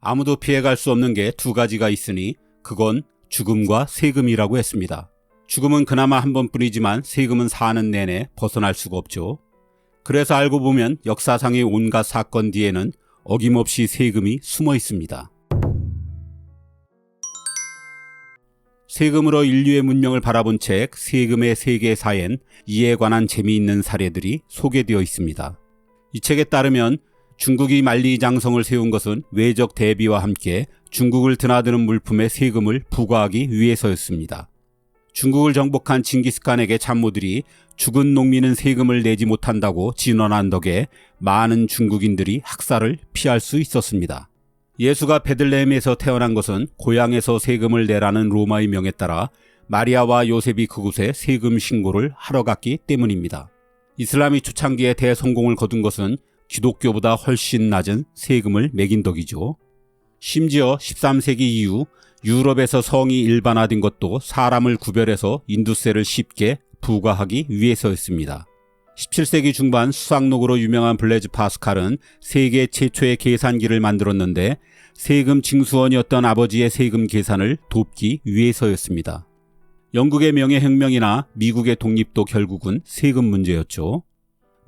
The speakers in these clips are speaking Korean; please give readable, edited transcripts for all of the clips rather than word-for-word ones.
아무도 피해갈 수 없는 게 두 가지가 있으니 그건 죽음과 세금이라고 했습니다. 죽음은 그나마 한 번뿐이지만 세금은 사는 내내 벗어날 수가 없죠. 그래서 알고 보면 역사상의 온갖 사건 뒤에는 어김없이 세금이 숨어 있습니다. 세금으로 인류의 문명을 바라본 책 세금의 세계사엔 이에 관한 재미있는 사례들이 소개되어 있습니다. 이 책에 따르면 중국이 만리장성을 세운 것은 외적 대비와 함께 중국을 드나드는 물품에 세금을 부과하기 위해서였습니다. 중국을 정복한 징기스칸에게 참모들이 죽은 농민은 세금을 내지 못한다고 진언한 덕에 많은 중국인들이 학살을 피할 수 있었습니다. 예수가 베들레헴에서 태어난 것은 고향에서 세금을 내라는 로마의 명에 따라 마리아와 요셉이 그곳에 세금 신고를 하러 갔기 때문입니다. 이슬람이 초창기에 대성공을 거둔 것은 기독교보다 훨씬 낮은 세금을 매긴 덕이죠. 심지어 13세기 이후 유럽에서 성이 일반화된 것도 사람을 구별해서 인두세를 쉽게 부과하기 위해서였습니다. 17세기 중반 수학록으로 유명한 블레즈 파스칼은 세계 최초의 계산기를 만들었는데 세금 징수원이었던 아버지의 세금 계산을 돕기 위해서였습니다. 영국의 명예혁명이나 미국의 독립도 결국은 세금 문제였죠.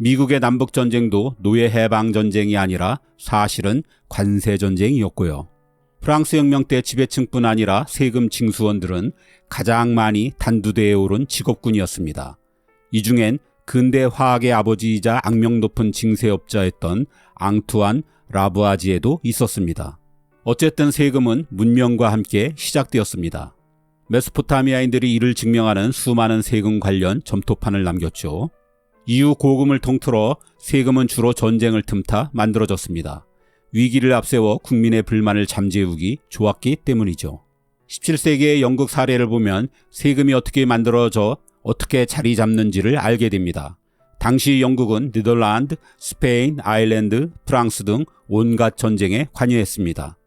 미국의 남북전쟁도 노예해방전쟁이 아니라 사실은 관세전쟁이었고요. 프랑스 혁명 때 지배층뿐 아니라 세금 징수원들은 가장 많이 단두대에 오른 직업군이었습니다. 이 중엔 근대 화학의 아버지이자 악명 높은 징세업자였던 앙투안 라부아지에도 있었습니다. 어쨌든 세금은 문명과 함께 시작되었습니다. 메소포타미아인들이 이를 증명하는 수많은 세금 관련 점토판을 남겼죠. 이후 고금을 통틀어 세금은 주로 전쟁을 틈타 만들어졌습니다. 위기를 앞세워 국민의 불만을 잠재우기 좋았기 때문이죠. 17세기의 영국 사례를 보면 세금이 어떻게 만들어져 어떻게 자리 잡는지를 알게 됩니다. 당시 영국은 네덜란드, 스페인, 아일랜드, 프랑스 등 온갖 전쟁에 관여했습니다.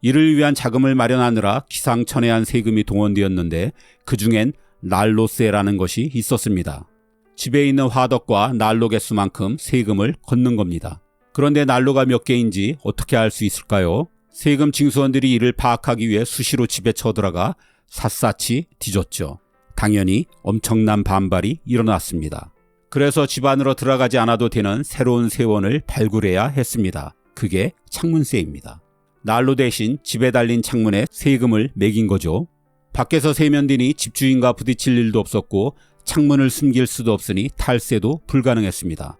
이를 위한 자금을 마련하느라 기상천외한 세금이 동원되었는데 그 중엔 난로세라는 것이 있었습니다. 집에 있는 화덕과 난로 개수만큼 세금을 걷는 겁니다. 그런데 난로가 몇 개인지 어떻게 알 수 있을까요? 세금 징수원들이 이를 파악하기 위해 수시로 집에 쳐들어가 샅샅이 뒤졌죠. 당연히 엄청난 반발이 일어났습니다. 그래서 집 안으로 들어가지 않아도 되는 새로운 세원을 발굴해야 했습니다. 그게 창문세입니다. 난로 대신 집에 달린 창문에 세금을 매긴 거죠. 밖에서 세면되니 집주인과 부딪힐 일도 없었고 창문을 숨길 수도 없으니 탈세도 불가능했습니다.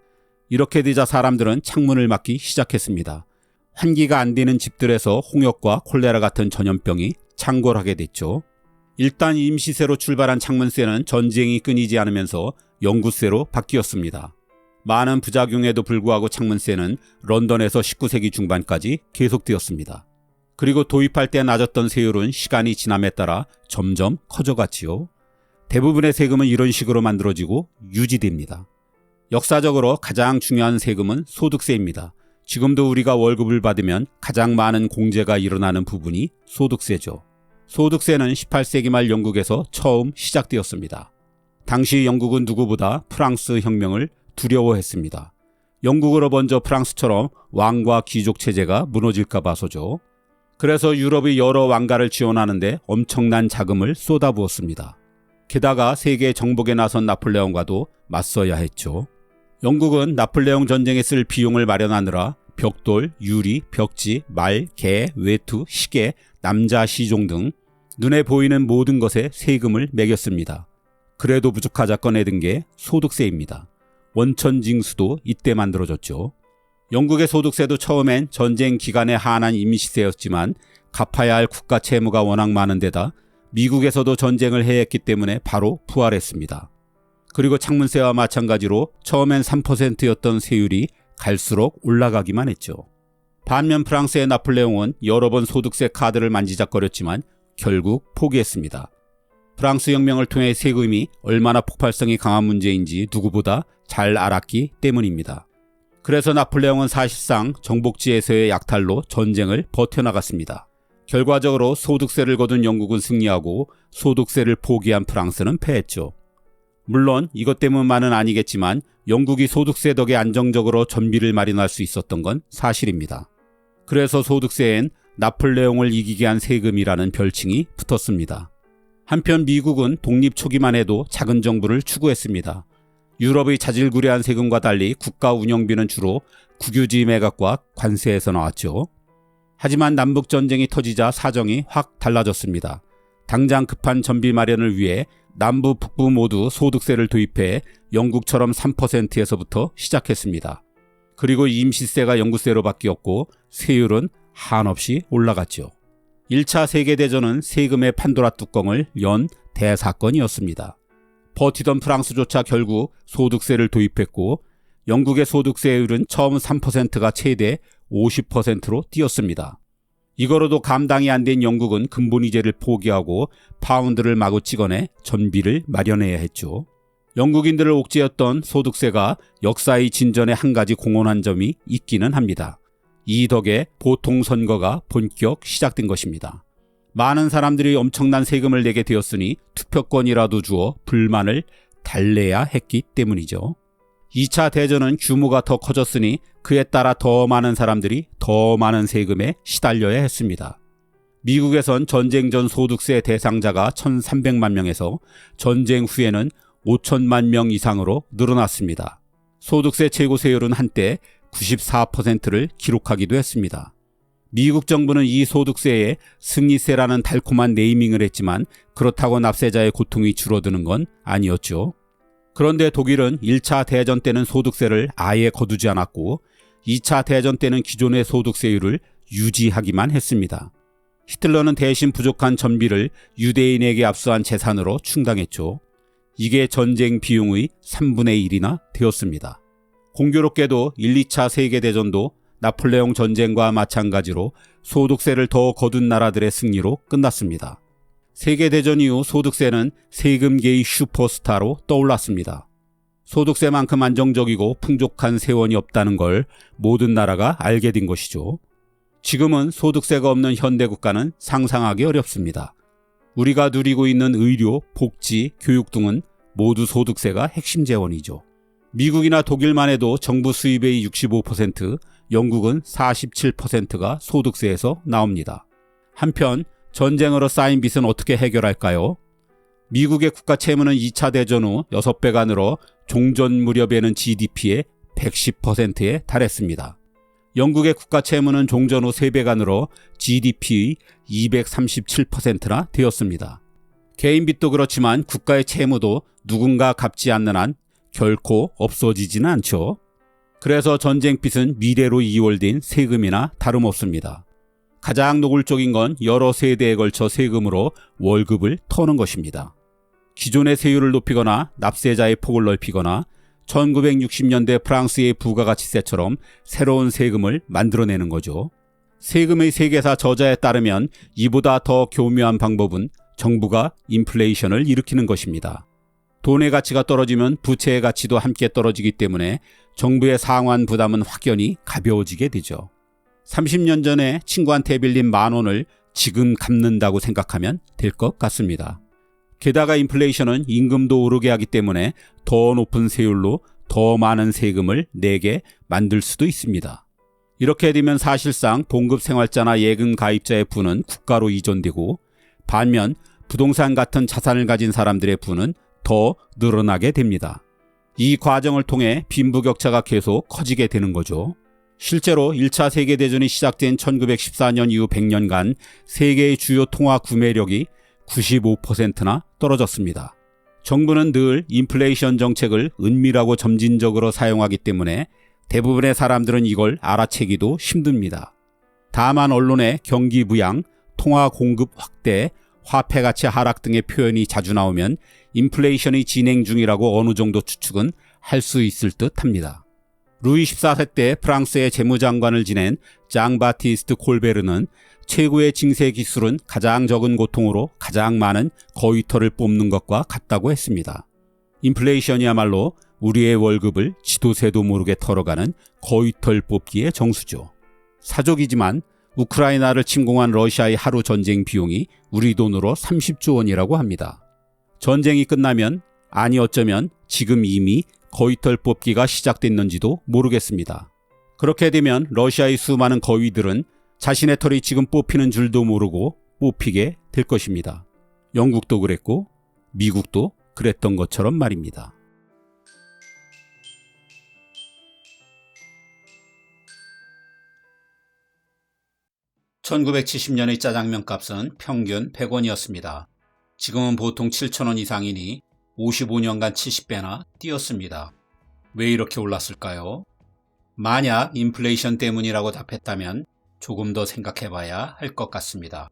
이렇게 되자 사람들은 창문을 막기 시작했습니다. 환기가 안 되는 집들에서 홍역과 콜레라 같은 전염병이 창궐하게 됐죠. 일단 임시세로 출발한 창문세는 전쟁이 끊이지 않으면서 영구세로 바뀌었습니다. 많은 부작용에도 불구하고 창문세는 런던에서 19세기 중반까지 계속되었습니다. 그리고 도입할 때 낮았던 세율은 시간이 지남에 따라 점점 커져갔지요. 대부분의 세금은 이런 식으로 만들어지고 유지됩니다. 역사적으로 가장 중요한 세금은 소득세입니다. 지금도 우리가 월급을 받으면 가장 많은 공제가 일어나는 부분이 소득세죠. 소득세는 18세기 말 영국에서 처음 시작되었습니다. 당시 영국은 누구보다 프랑스 혁명을 두려워했습니다. 영국으로 먼저 프랑스처럼 왕과 귀족 체제가 무너질까 봐서죠. 그래서 유럽의 여러 왕가를 지원하는데 엄청난 자금을 쏟아부었습니다. 게다가 세계 정복에 나선 나폴레옹과도 맞서야 했죠. 영국은 나폴레옹 전쟁에 쓸 비용을 마련하느라 벽돌, 유리, 벽지, 말, 개, 외투, 시계, 남자 시종 등 눈에 보이는 모든 것에 세금을 매겼습니다. 그래도 부족하자 꺼내든 게 소득세입니다. 원천징수도 이때 만들어졌죠. 영국의 소득세도 처음엔 전쟁 기간에 한한 임시세였지만 갚아야 할 국가 채무가 워낙 많은 데다 미국에서도 전쟁을 해했기 때문에 바로 부활했습니다. 그리고 창문세와 마찬가지로 처음엔 3%였던 세율이 갈수록 올라가기만 했죠. 반면 프랑스의 나폴레옹은 여러 번 소득세 카드를 만지작거렸지만 결국 포기했습니다. 프랑스 혁명을 통해 세금이 얼마나 폭발성이 강한 문제인지 누구보다 잘 알았기 때문입니다. 그래서 나폴레옹은 사실상 정복지에서의 약탈로 전쟁을 버텨나갔습니다. 결과적으로 소득세를 거둔 영국은 승리하고 소득세를 포기한 프랑스는 패했죠. 물론 이것 때문만은 아니겠지만 영국이 소득세 덕에 안정적으로 전비를 마련할 수 있었던 건 사실입니다. 그래서 소득세엔 나폴레옹을 이기게 한 세금이라는 별칭이 붙었습니다. 한편 미국은 독립 초기만 해도 작은 정부를 추구했습니다. 유럽의 자질구레한 세금과 달리 국가 운영비는 주로 국유지 매각과 관세에서 나왔죠. 하지만 남북전쟁이 터지자 사정이 확 달라졌습니다. 당장 급한 전비 마련을 위해 남부 북부 모두 소득세를 도입해 영국처럼 3%에서부터 시작했습니다. 그리고 임시세가 영구세로 바뀌었고 세율은 한없이 올라갔죠. 1차 세계대전은 세금의 판도라 뚜껑을 연 대사건이었습니다. 버티던 프랑스조차 결국 소득세를 도입했고 영국의 소득세율은 처음 3%가 최대 50%로 뛰었습니다. 이거로도 감당이 안 된 영국은 근본이제를 포기하고 파운드를 마구 찍어내 전비를 마련해야 했죠. 영국인들을 옥죄었던 소득세가 역사의 진전에 한 가지 공헌한 점이 있기는 합니다. 이 덕에 보통선거가 본격 시작된 것입니다. 많은 사람들이 엄청난 세금을 내게 되었으니 투표권이라도 주어 불만을 달래야 했기 때문이죠. 2차 대전은 규모가 더 커졌으니 그에 따라 더 많은 사람들이 더 많은 세금에 시달려야 했습니다. 미국에선 전쟁 전 소득세 대상자가 1,300만 명에서 전쟁 후에는 5천만 명 이상으로 늘어났습니다. 소득세 최고세율은 한때 94%를 기록하기도 했습니다. 미국 정부는 이 소득세에 승리세라는 달콤한 네이밍을 했지만 그렇다고 납세자의 고통이 줄어드는 건 아니었죠. 그런데 독일은 1차 대전 때는 소득세를 아예 거두지 않았고 2차 대전 때는 기존의 소득세율을 유지하기만 했습니다. 히틀러는 대신 부족한 전비를 유대인에게 압수한 재산으로 충당했죠. 이게 전쟁 비용의 3분의 1이나 되었습니다. 공교롭게도 1, 2차 세계대전도 나폴레옹 전쟁과 마찬가지로 소득세를 더 거둔 나라들의 승리로 끝났습니다. 세계대전 이후 소득세는 세금계의 슈퍼스타로 떠올랐습니다. 소득세만큼 안정적이고 풍족한 세원이 없다는 걸 모든 나라가 알게 된 것이죠. 지금은 소득세가 없는 현대국가는 상상하기 어렵습니다. 우리가 누리고 있는 의료, 복지, 교육 등은 모두 소득세가 핵심 재원이죠. 미국이나 독일만 해도 정부 수입의 65%, 영국은 47%가 소득세에서 나옵니다. 한편 전쟁으로 쌓인 빚은 어떻게 해결할까요? 미국의 국가 채무는 2차 대전 후 6배가 늘어 종전 무렵에는 GDP의 110%에 달했습니다. 영국의 국가 채무는 종전 후 3배가 늘어 GDP의 237%나 되었습니다. 개인 빚도 그렇지만 국가의 채무도 누군가 갚지 않는 한 결코 없어지지는 않죠. 그래서 전쟁빚은 미래로 이월된 세금이나 다름없습니다. 가장 노골적인 건 여러 세대에 걸쳐 세금으로 월급을 터는 것입니다. 기존의 세율을 높이거나 납세자의 폭을 넓히거나 1960년대 프랑스의 부가가치세처럼 새로운 세금을 만들어내는 거죠. 세금의 세계사 저자에 따르면 이보다 더 교묘한 방법은 정부가 인플레이션을 일으키는 것입니다. 돈의 가치가 떨어지면 부채의 가치도 함께 떨어지기 때문에 정부의 상환 부담은 확연히 가벼워지게 되죠. 30년 전에 친구한테 빌린 10,000원을 지금 갚는다고 생각하면 될 것 같습니다. 게다가 인플레이션은 임금도 오르게 하기 때문에 더 높은 세율로 더 많은 세금을 내게 만들 수도 있습니다. 이렇게 되면 사실상 봉급생활자나 예금 가입자의 부는 국가로 이전되고 반면 부동산 같은 자산을 가진 사람들의 부는 더 늘어나게 됩니다. 이 과정을 통해 빈부격차가 계속 커지게 되는 거죠. 실제로 1차 세계대전이 시작된 1914년 이후 100년간 세계의 주요 통화 구매력이 95%나 떨어졌습니다. 정부는 늘 인플레이션 정책을 은밀하고 점진적으로 사용하기 때문에 대부분의 사람들은 이걸 알아채기도 힘듭니다. 다만 언론에 경기 부양, 통화 공급 확대, 화폐 가치 하락 등의 표현이 자주 나오면 인플레이션이 진행 중이라고 어느 정도 추측은 할 수 있을 듯 합니다. 루이 14세 때 프랑스의 재무장관을 지낸 장 바티스트 콜베르는 최고의 징세 기술은 가장 적은 고통으로 가장 많은 거위털을 뽑는 것과 같다고 했습니다. 인플레이션이야말로 우리의 월급을 지도새도 모르게 털어가는 거위털 뽑기의 정수죠. 사족이지만 우크라이나를 침공한 러시아의 하루 전쟁 비용이 우리 돈으로 30조 원이라고 합니다. 전쟁이 끝나면 아니 어쩌면 지금 이미 거위털 뽑기가 시작됐는지도 모르겠습니다. 그렇게 되면 러시아의 수많은 거위들은 자신의 털이 지금 뽑히는 줄도 모르고 뽑히게 될 것입니다. 영국도 그랬고 미국도 그랬던 것처럼 말입니다. (1970년의) 짜장면 값은 평균 100원이었습니다. 지금은 보통 7,000원 이상이니 55년간 70배나 뛰었습니다. 왜 이렇게 올랐을까요? 만약 인플레이션 때문이라고 답했다면 조금 더 생각해봐야 할 것 같습니다.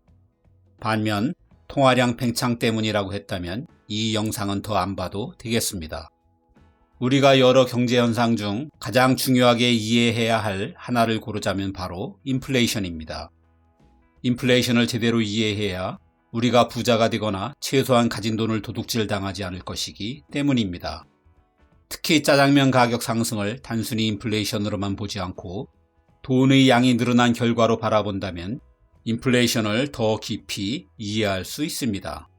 반면 통화량 팽창 때문이라고 했다면 이 영상은 더 안 봐도 되겠습니다. 우리가 여러 경제 현상 중 가장 중요하게 이해해야 할 하나를 고르자면 바로 인플레이션입니다. 인플레이션을 제대로 이해해야 우리가 부자가 되거나 최소한 가진 돈을 도둑질 당하지 않을 것이기 때문입니다. 특히 짜장면 가격 상승을 단순히 인플레이션으로만 보지 않고 돈의 양이 늘어난 결과로 바라본다면 인플레이션을 더 깊이 이해할 수 있습니다.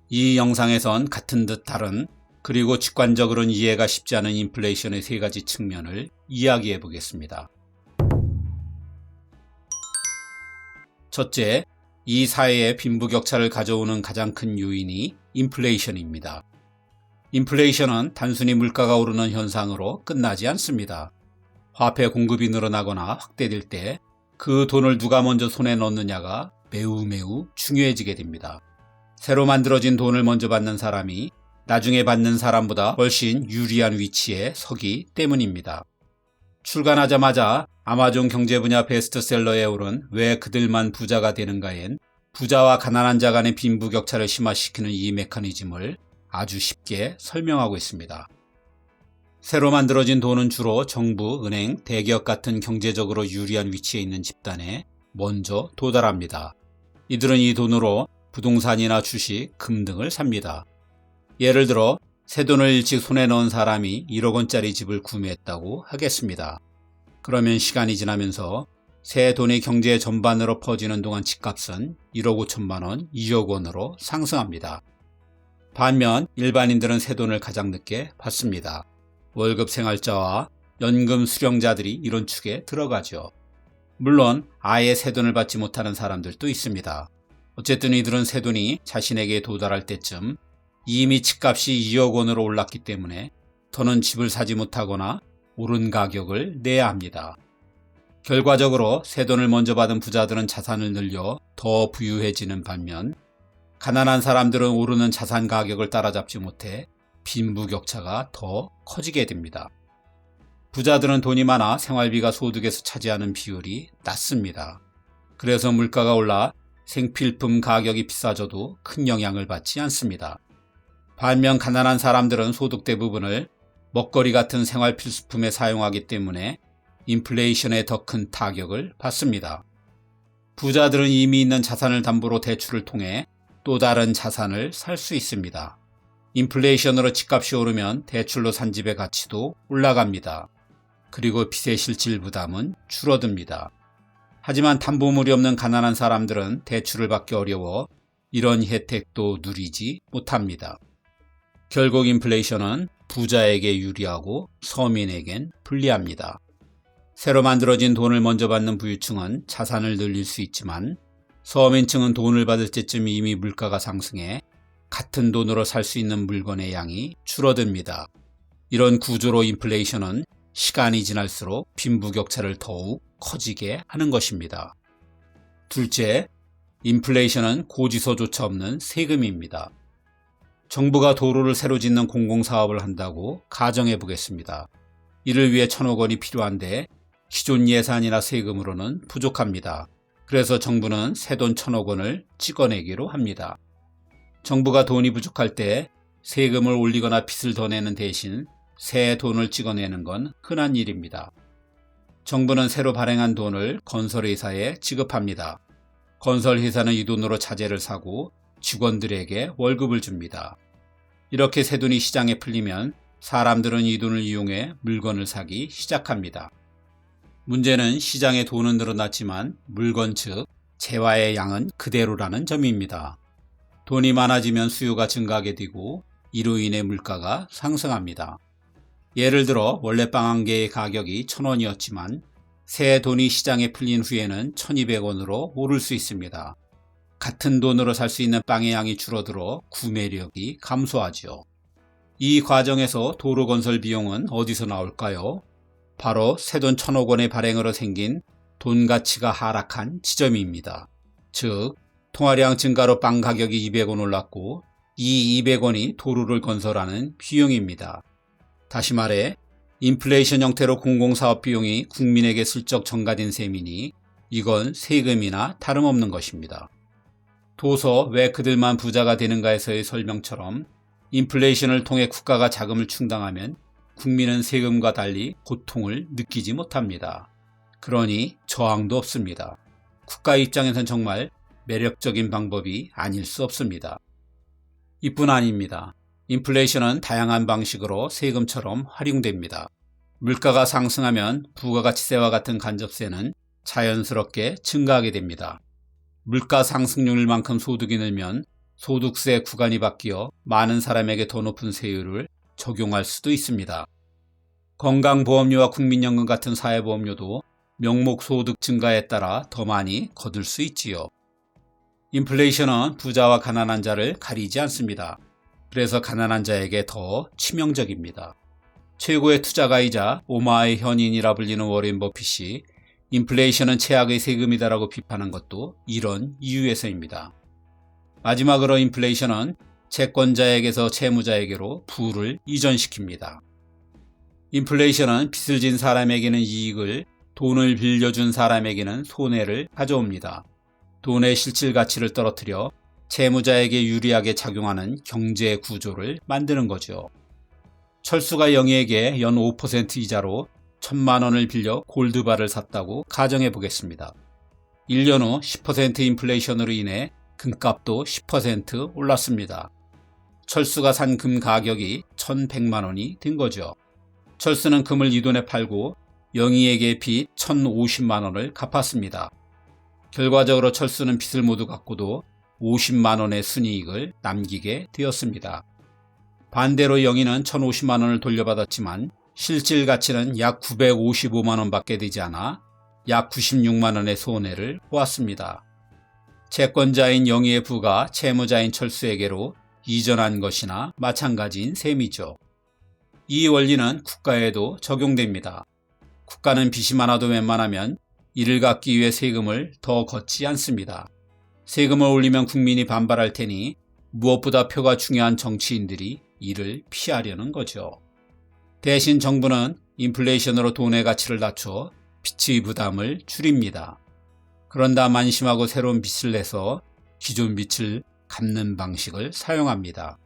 이 영상에선 같은 듯 다른, 그리고 직관적으로는 이해가 쉽지 않은 인플레이션의 세 가지 측면을 이야기해 보겠습니다. 첫째, 이 사회의 빈부격차를 가져오는 가장 큰 요인이 인플레이션입니다. 인플레이션은 단순히 물가가 오르는 현상으로 끝나지 않습니다. 화폐 공급이 늘어나거나 확대될 때 그 돈을 누가 먼저 손에 넣느냐가 매우 중요해지게 됩니다. 새로 만들어진 돈을 먼저 받는 사람이 나중에 받는 사람보다 훨씬 유리한 위치에 서기 때문입니다. 출간하자마자 아마존 경제 분야 베스트셀러에 오른 왜 그들만 부자가 되는가엔 부자와 가난한 자 간의 빈부격차를 심화시키는 이 메커니즘을 아주 쉽게 설명하고 있습니다. 새로 만들어진 돈은 주로 정부, 은행, 대기업 같은 경제적으로 유리한 위치에 있는 집단에 먼저 도달합니다. 이들은 이 돈으로 부동산이나 주식, 금 등을 삽니다. 예를 들어 새 돈을 일찍 손에 넣은 사람이 1억 원짜리 집을 구매했다고 하겠습니다. 그러면 시간이 지나면서 새 돈이 경제 전반으로 퍼지는 동안 집값은 1억 5천만 원, 2억 원으로 상승합니다. 반면 일반인들은 새 돈을 가장 늦게 받습니다. 월급 생활자와 연금 수령자들이 이런 축에 들어가죠. 물론 아예 새 돈을 받지 못하는 사람들도 있습니다. 어쨌든 이들은 새 돈이 자신에게 도달할 때쯤 이미 집값이 2억 원으로 올랐기 때문에 더는 집을 사지 못하거나 오른 가격을 내야 합니다. 결과적으로 새 돈을 먼저 받은 부자들은 자산을 늘려 더 부유해지는 반면 가난한 사람들은 오르는 자산 가격을 따라잡지 못해 빈부격차가 더 커지게 됩니다. 부자들은 돈이 많아 생활비가 소득에서 차지하는 비율이 낮습니다. 그래서 물가가 올라 생필품 가격이 비싸져도 큰 영향을 받지 않습니다. 반면 가난한 사람들은 소득 대부분을 먹거리 같은 생활 필수품에 사용하기 때문에 인플레이션에 더 큰 타격을 받습니다. 부자들은 이미 있는 자산을 담보로 대출을 통해 또 다른 자산을 살 수 있습니다. 인플레이션으로 집값이 오르면 대출로 산 집의 가치도 올라갑니다. 그리고 빚의 실질 부담은 줄어듭니다. 하지만 담보물이 없는 가난한 사람들은 대출을 받기 어려워 이런 혜택도 누리지 못합니다. 결국 인플레이션은 부자에게 유리하고 서민에겐 불리합니다. 새로 만들어진 돈을 먼저 받는 부유층은 자산을 늘릴 수 있지만 서민층은 돈을 받을 때쯤 이미 물가가 상승해 같은 돈으로 살 수 있는 물건의 양이 줄어듭니다. 이런 구조로 인플레이션은 시간이 지날수록 빈부격차를 더욱 커지게 하는 것입니다. 둘째, 인플레이션은 고지서조차 없는 세금입니다. 정부가 도로를 새로 짓는 공공사업을 한다고 가정해 보겠습니다. 이를 위해 1,000억 원이 필요한데 기존 예산이나 세금으로는 부족합니다. 그래서 정부는 새돈 1,000억 원을 찍어내기로 합니다. 정부가 돈이 부족할 때 세금을 올리거나 빚을 더 내는 대신 새 돈을 찍어내는 건 흔한 일입니다. 정부는 새로 발행한 돈을 건설회사에 지급합니다. 건설회사는 이 돈으로 자재를 사고 직원들에게 월급을 줍니다. 이렇게 새 돈이 시장에 풀리면 사람들은 이 돈을 이용해 물건을 사기 시작합니다. 문제는 시장에 돈은 늘어났지만 물건 즉 재화의 양은 그대로라는 점입니다. 돈이 많아지면 수요가 증가하게 되고 이로 인해 물가가 상승합니다. 예를 들어 원래 빵 한 개의 가격이 1,000원이었지만 새 돈이 시장에 풀린 후에는 1200원으로 오를 수 있습니다. 같은 돈으로 살 수 있는 빵의 양이 줄어들어 구매력이 감소하죠. 이 과정에서 도로 건설 비용은 어디서 나올까요? 바로 새돈 1000억 원의 발행으로 생긴 돈 가치가 하락한 지점입니다. 즉, 통화량 증가로 빵 가격이 200원 올랐고 이 200원이 도로를 건설하는 비용입니다. 다시 말해 인플레이션 형태로 공공사업 비용이 국민에게 슬쩍 전가된 셈이니 이건 세금이나 다름없는 것입니다. 도서 왜 그들만 부자가 되는가에서의 설명처럼 인플레이션을 통해 국가가 자금을 충당하면 국민은 세금과 달리 고통을 느끼지 못합니다. 그러니 저항도 없습니다. 국가 입장에선 정말 매력적인 방법이 아닐 수 없습니다. 이뿐 아닙니다. 인플레이션은 다양한 방식으로 세금처럼 활용됩니다. 물가가 상승하면 부가가치세와 같은 간접세는 자연스럽게 증가하게 됩니다. 물가 상승률만큼 소득이 늘면 소득세 구간이 바뀌어 많은 사람에게 더 높은 세율을 적용할 수도 있습니다. 건강보험료와 국민연금 같은 사회보험료도 명목 소득 증가에 따라 더 많이 거둘 수 있지요. 인플레이션은 부자와 가난한 자를 가리지 않습니다. 그래서 가난한 자에게 더 치명적입니다. 최고의 투자가이자 오마의 현인이라 불리는 워렌 버핏이 인플레이션은 최악의 세금이다라고 비판한 것도 이런 이유에서입니다. 마지막으로 인플레이션은 채권자에게서 채무자에게로 부를 이전시킵니다. 인플레이션은 빚을 진 사람에게는 이익을, 돈을 빌려준 사람에게는 손해를 가져옵니다. 돈의 실질 가치를 떨어뜨려 채무자에게 유리하게 작용하는 경제 구조를 만드는 거죠. 철수가 영희에게 연 5% 이자로 1000만 원을 빌려 골드바를 샀다고 가정해 보겠습니다. 1년 후 10% 인플레이션으로 인해 금값도 10% 올랐습니다. 철수가 산 금 가격이 1100만 원이 된 거죠. 철수는 금을 이 돈에 팔고 영희에게 빚 1050만 원을 갚았습니다. 결과적으로 철수는 빚을 모두 갚고도 50만 원의 순이익을 남기게 되었습니다. 반대로 영희는 1050만 원을 돌려받았지만 실질 가치는 약 955만 원밖에 되지 않아 약 96만 원의 손해를 보았습니다. 채권자인 영희의 부가 채무자인 철수에게로 이전한 것이나 마찬가지인 셈이죠. 이 원리는 국가에도 적용됩니다. 국가는 빚이 많아도 웬만하면 이를 갚기 위해 세금을 더 걷지 않습니다. 세금을 올리면 국민이 반발할 테니 무엇보다 표가 중요한 정치인들이 이를 피하려는 거죠. 대신 정부는 인플레이션으로 돈의 가치를 낮춰 빚의 부담을 줄입니다. 그런다 만심하고 새로운 빚을 내서 기존 빚을 갚는 방식을 사용합니다.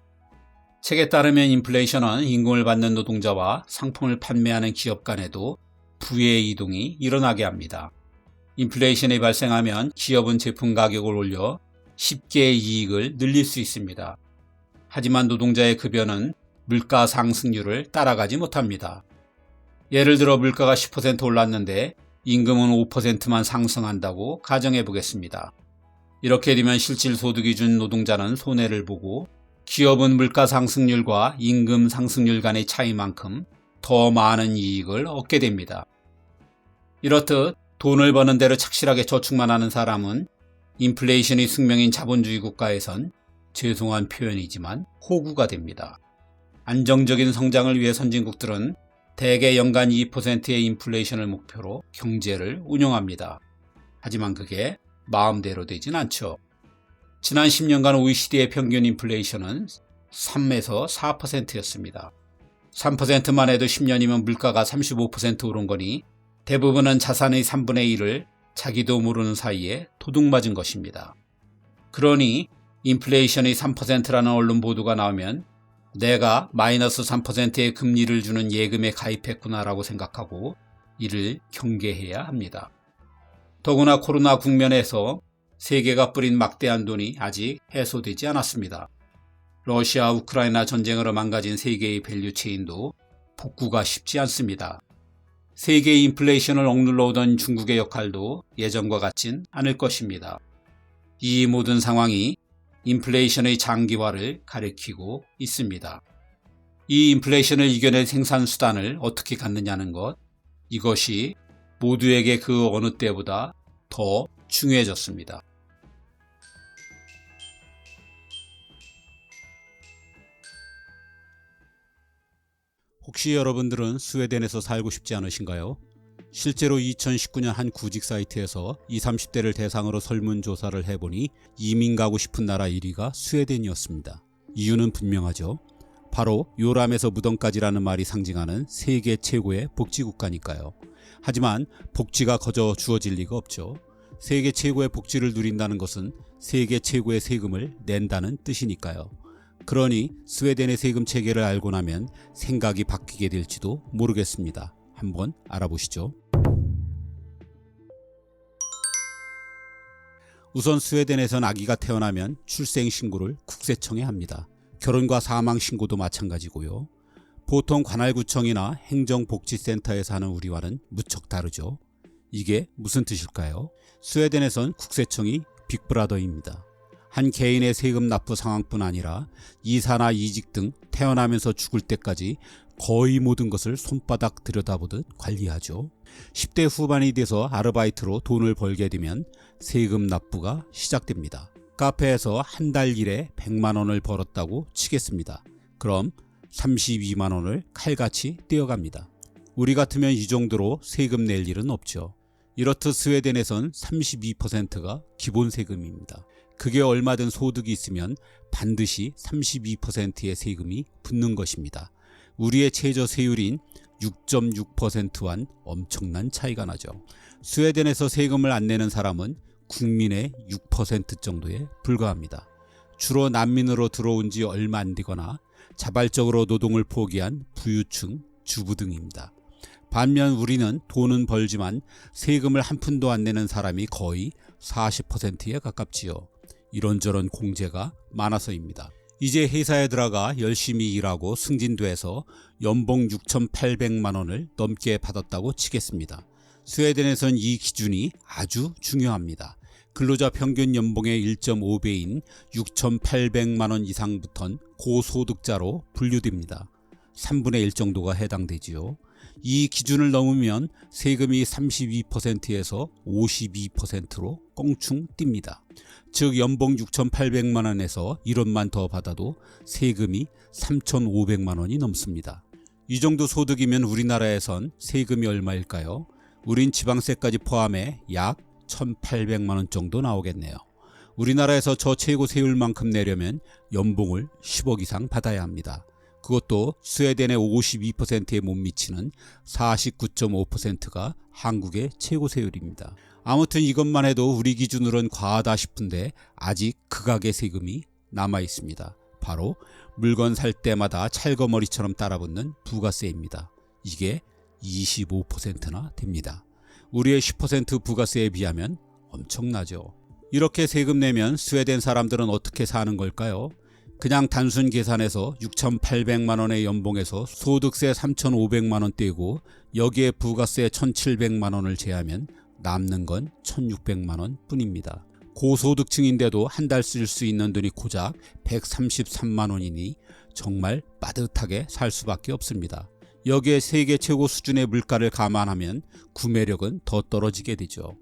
책에 따르면 인플레이션은 임금을 받는 노동자와 상품을 판매하는 기업 간에도 부의 이동이 일어나게 합니다. 인플레이션이 발생하면 기업은 제품 가격을 올려 쉽게 이익을 늘릴 수 있습니다. 하지만 노동자의 급여는 물가 상승률을 따라가지 못합니다. 예를 들어 물가가 10% 올랐는데 임금은 5%만 상승한다고 가정해 보겠습니다. 이렇게 되면 실질 소득이 준 노동자는 손해를 보고 기업은 물가 상승률과 임금 상승률 간의 차이만큼 더 많은 이익을 얻게 됩니다. 이렇듯 돈을 버는 대로 착실하게 저축만 하는 사람은 인플레이션이 숙명인 자본주의 국가에선 죄송한 표현이지만 호구가 됩니다. 안정적인 성장을 위해 선진국들은 대개 연간 2%의 인플레이션을 목표로 경제를 운영합니다. 하지만 그게 마음대로 되진 않죠. 지난 10년간 OECD의 평균 인플레이션은 3에서 4%였습니다. 3%만 해도 10년이면 물가가 35% 오른 거니 대부분은 자산의 3분의 1을 자기도 모르는 사이에 도둑맞은 것입니다. 그러니 인플레이션이 3%라는 언론 보도가 나오면 내가 마이너스 3%의 금리를 주는 예금에 가입했구나라고 생각하고 이를 경계해야 합니다. 더구나 코로나 국면에서 세계가 뿌린 막대한 돈이 아직 해소되지 않았습니다. 러시아 우크라이나 전쟁으로 망가진 세계의 밸류 체인도 복구가 쉽지 않습니다. 세계의 인플레이션을 억눌러 오던 중국의 역할도 예전과 같진 않을 것입니다. 이 모든 상황이 인플레이션의 장기화를 가리키고 있습니다. 이 인플레이션을 이겨낼 생산 수단을 어떻게 갖느냐는 것, 이것이 모두에게 그 어느 때보다 더 중요해졌습니다. 혹시 여러분들은 스웨덴에서 살고 싶지 않으신가요? 실제로 2019년 한 구직 사이트에서 20, 30대를 대상으로 설문조사를 해보니 이민 가고 싶은 나라 1위가 스웨덴이었습니다. 이유는 분명하죠. 바로 요람에서 무덤까지라는 말이 상징하는 세계 최고의 복지국가니까요. 하지만 복지가 거저 주어질 리가 없죠. 세계 최고의 복지를 누린다는 것은 세계 최고의 세금을 낸다는 뜻이니까요. 그러니 스웨덴의 세금 체계를 알고 나면 생각이 바뀌게 될지도 모르겠습니다. 한번 알아보시죠. 우선 스웨덴에선 아기가 태어나면 출생신고를 국세청에 합니다. 결혼과 사망신고도 마찬가지고요. 보통 관할구청이나 행정복지센터에서 하는 우리와는 무척 다르죠. 이게 무슨 뜻일까요? 스웨덴에선 국세청이 빅브라더입니다. 한 개인의 세금 납부 상황뿐 아니라 이사나 이직 등 태어나면서 죽을 때까지 거의 모든 것을 손바닥 들여다보듯 관리하죠. 10대 후반이 돼서 아르바이트로 돈을 벌게 되면 세금 납부가 시작됩니다. 카페에서 한 달 일에 100만 원을 벌었다고 치겠습니다. 그럼 32만 원을 칼같이 떼어갑니다. 우리 같으면 이 정도로 세금 낼 일은 없죠. 이렇듯 스웨덴에선 32%가 기본 세금입니다. 그게 얼마든 소득이 있으면 반드시 32%의 세금이 붙는 것입니다. 우리의 최저 세율인 6.6%와는 엄청난 차이가 나죠. 스웨덴에서 세금을 안 내는 사람은 국민의 6% 정도에 불과합니다. 주로 난민으로 들어온 지 얼마 안 되거나 자발적으로 노동을 포기한 부유층, 주부 등입니다. 반면 우리는 돈은 벌지만 세금을 한 푼도 안 내는 사람이 거의 40%에 가깝지요. 이런저런 공제가 많아서입니다. 이제 회사에 들어가 열심히 일하고 승진돼서 연봉 6,800만 원을 넘게 받았다고 치겠습니다. 스웨덴에선 이 기준이 아주 중요합니다. 근로자 평균 연봉의 1.5배인 6,800만 원 이상부터는 고소득자로 분류됩니다. 3분의 1 정도가 해당되지요. 이 기준을 넘으면 세금이 32%에서 52%로 껑충 뜁니다. 즉 연봉 6,800만 원에서 1원만 더 받아도 세금이 3,500만 원이 넘습니다. 이 정도 소득이면 우리나라에선 세금이 얼마일까요? 우린 지방세까지 포함해 약 1,800만 원 정도 나오겠네요. 우리나라에서 저 최고 세율만큼 내려면 연봉을 10억 이상 받아야 합니다. 그것도 스웨덴의 52%에 못 미치는 49.5%가 한국의 최고 세율입니다. 아무튼 이것만 해도 우리 기준으로는 과하다 싶은데 아직 극악의 세금이 남아 있습니다. 바로 물건 살 때마다 찰거머리처럼 따라붙는 부가세입니다. 이게 25%나 됩니다. 우리의 10% 부가세에 비하면 엄청나죠. 이렇게 세금 내면 스웨덴 사람들은 어떻게 사는 걸까요? 그냥 단순 계산해서 6,800만 원의 연봉에서 소득세 3,500만 원 떼고 여기에 부가세 1,700만 원을 제하면 남는 건 1,600만 원 뿐입니다. 고소득층인데도 한 달 쓸 수 있는 돈이 고작 133만 원이니 정말 빠듯하게 살 수밖에 없습니다. 여기에 세계 최고 수준의 물가를 감안하면 구매력은 더 떨어지게 되죠.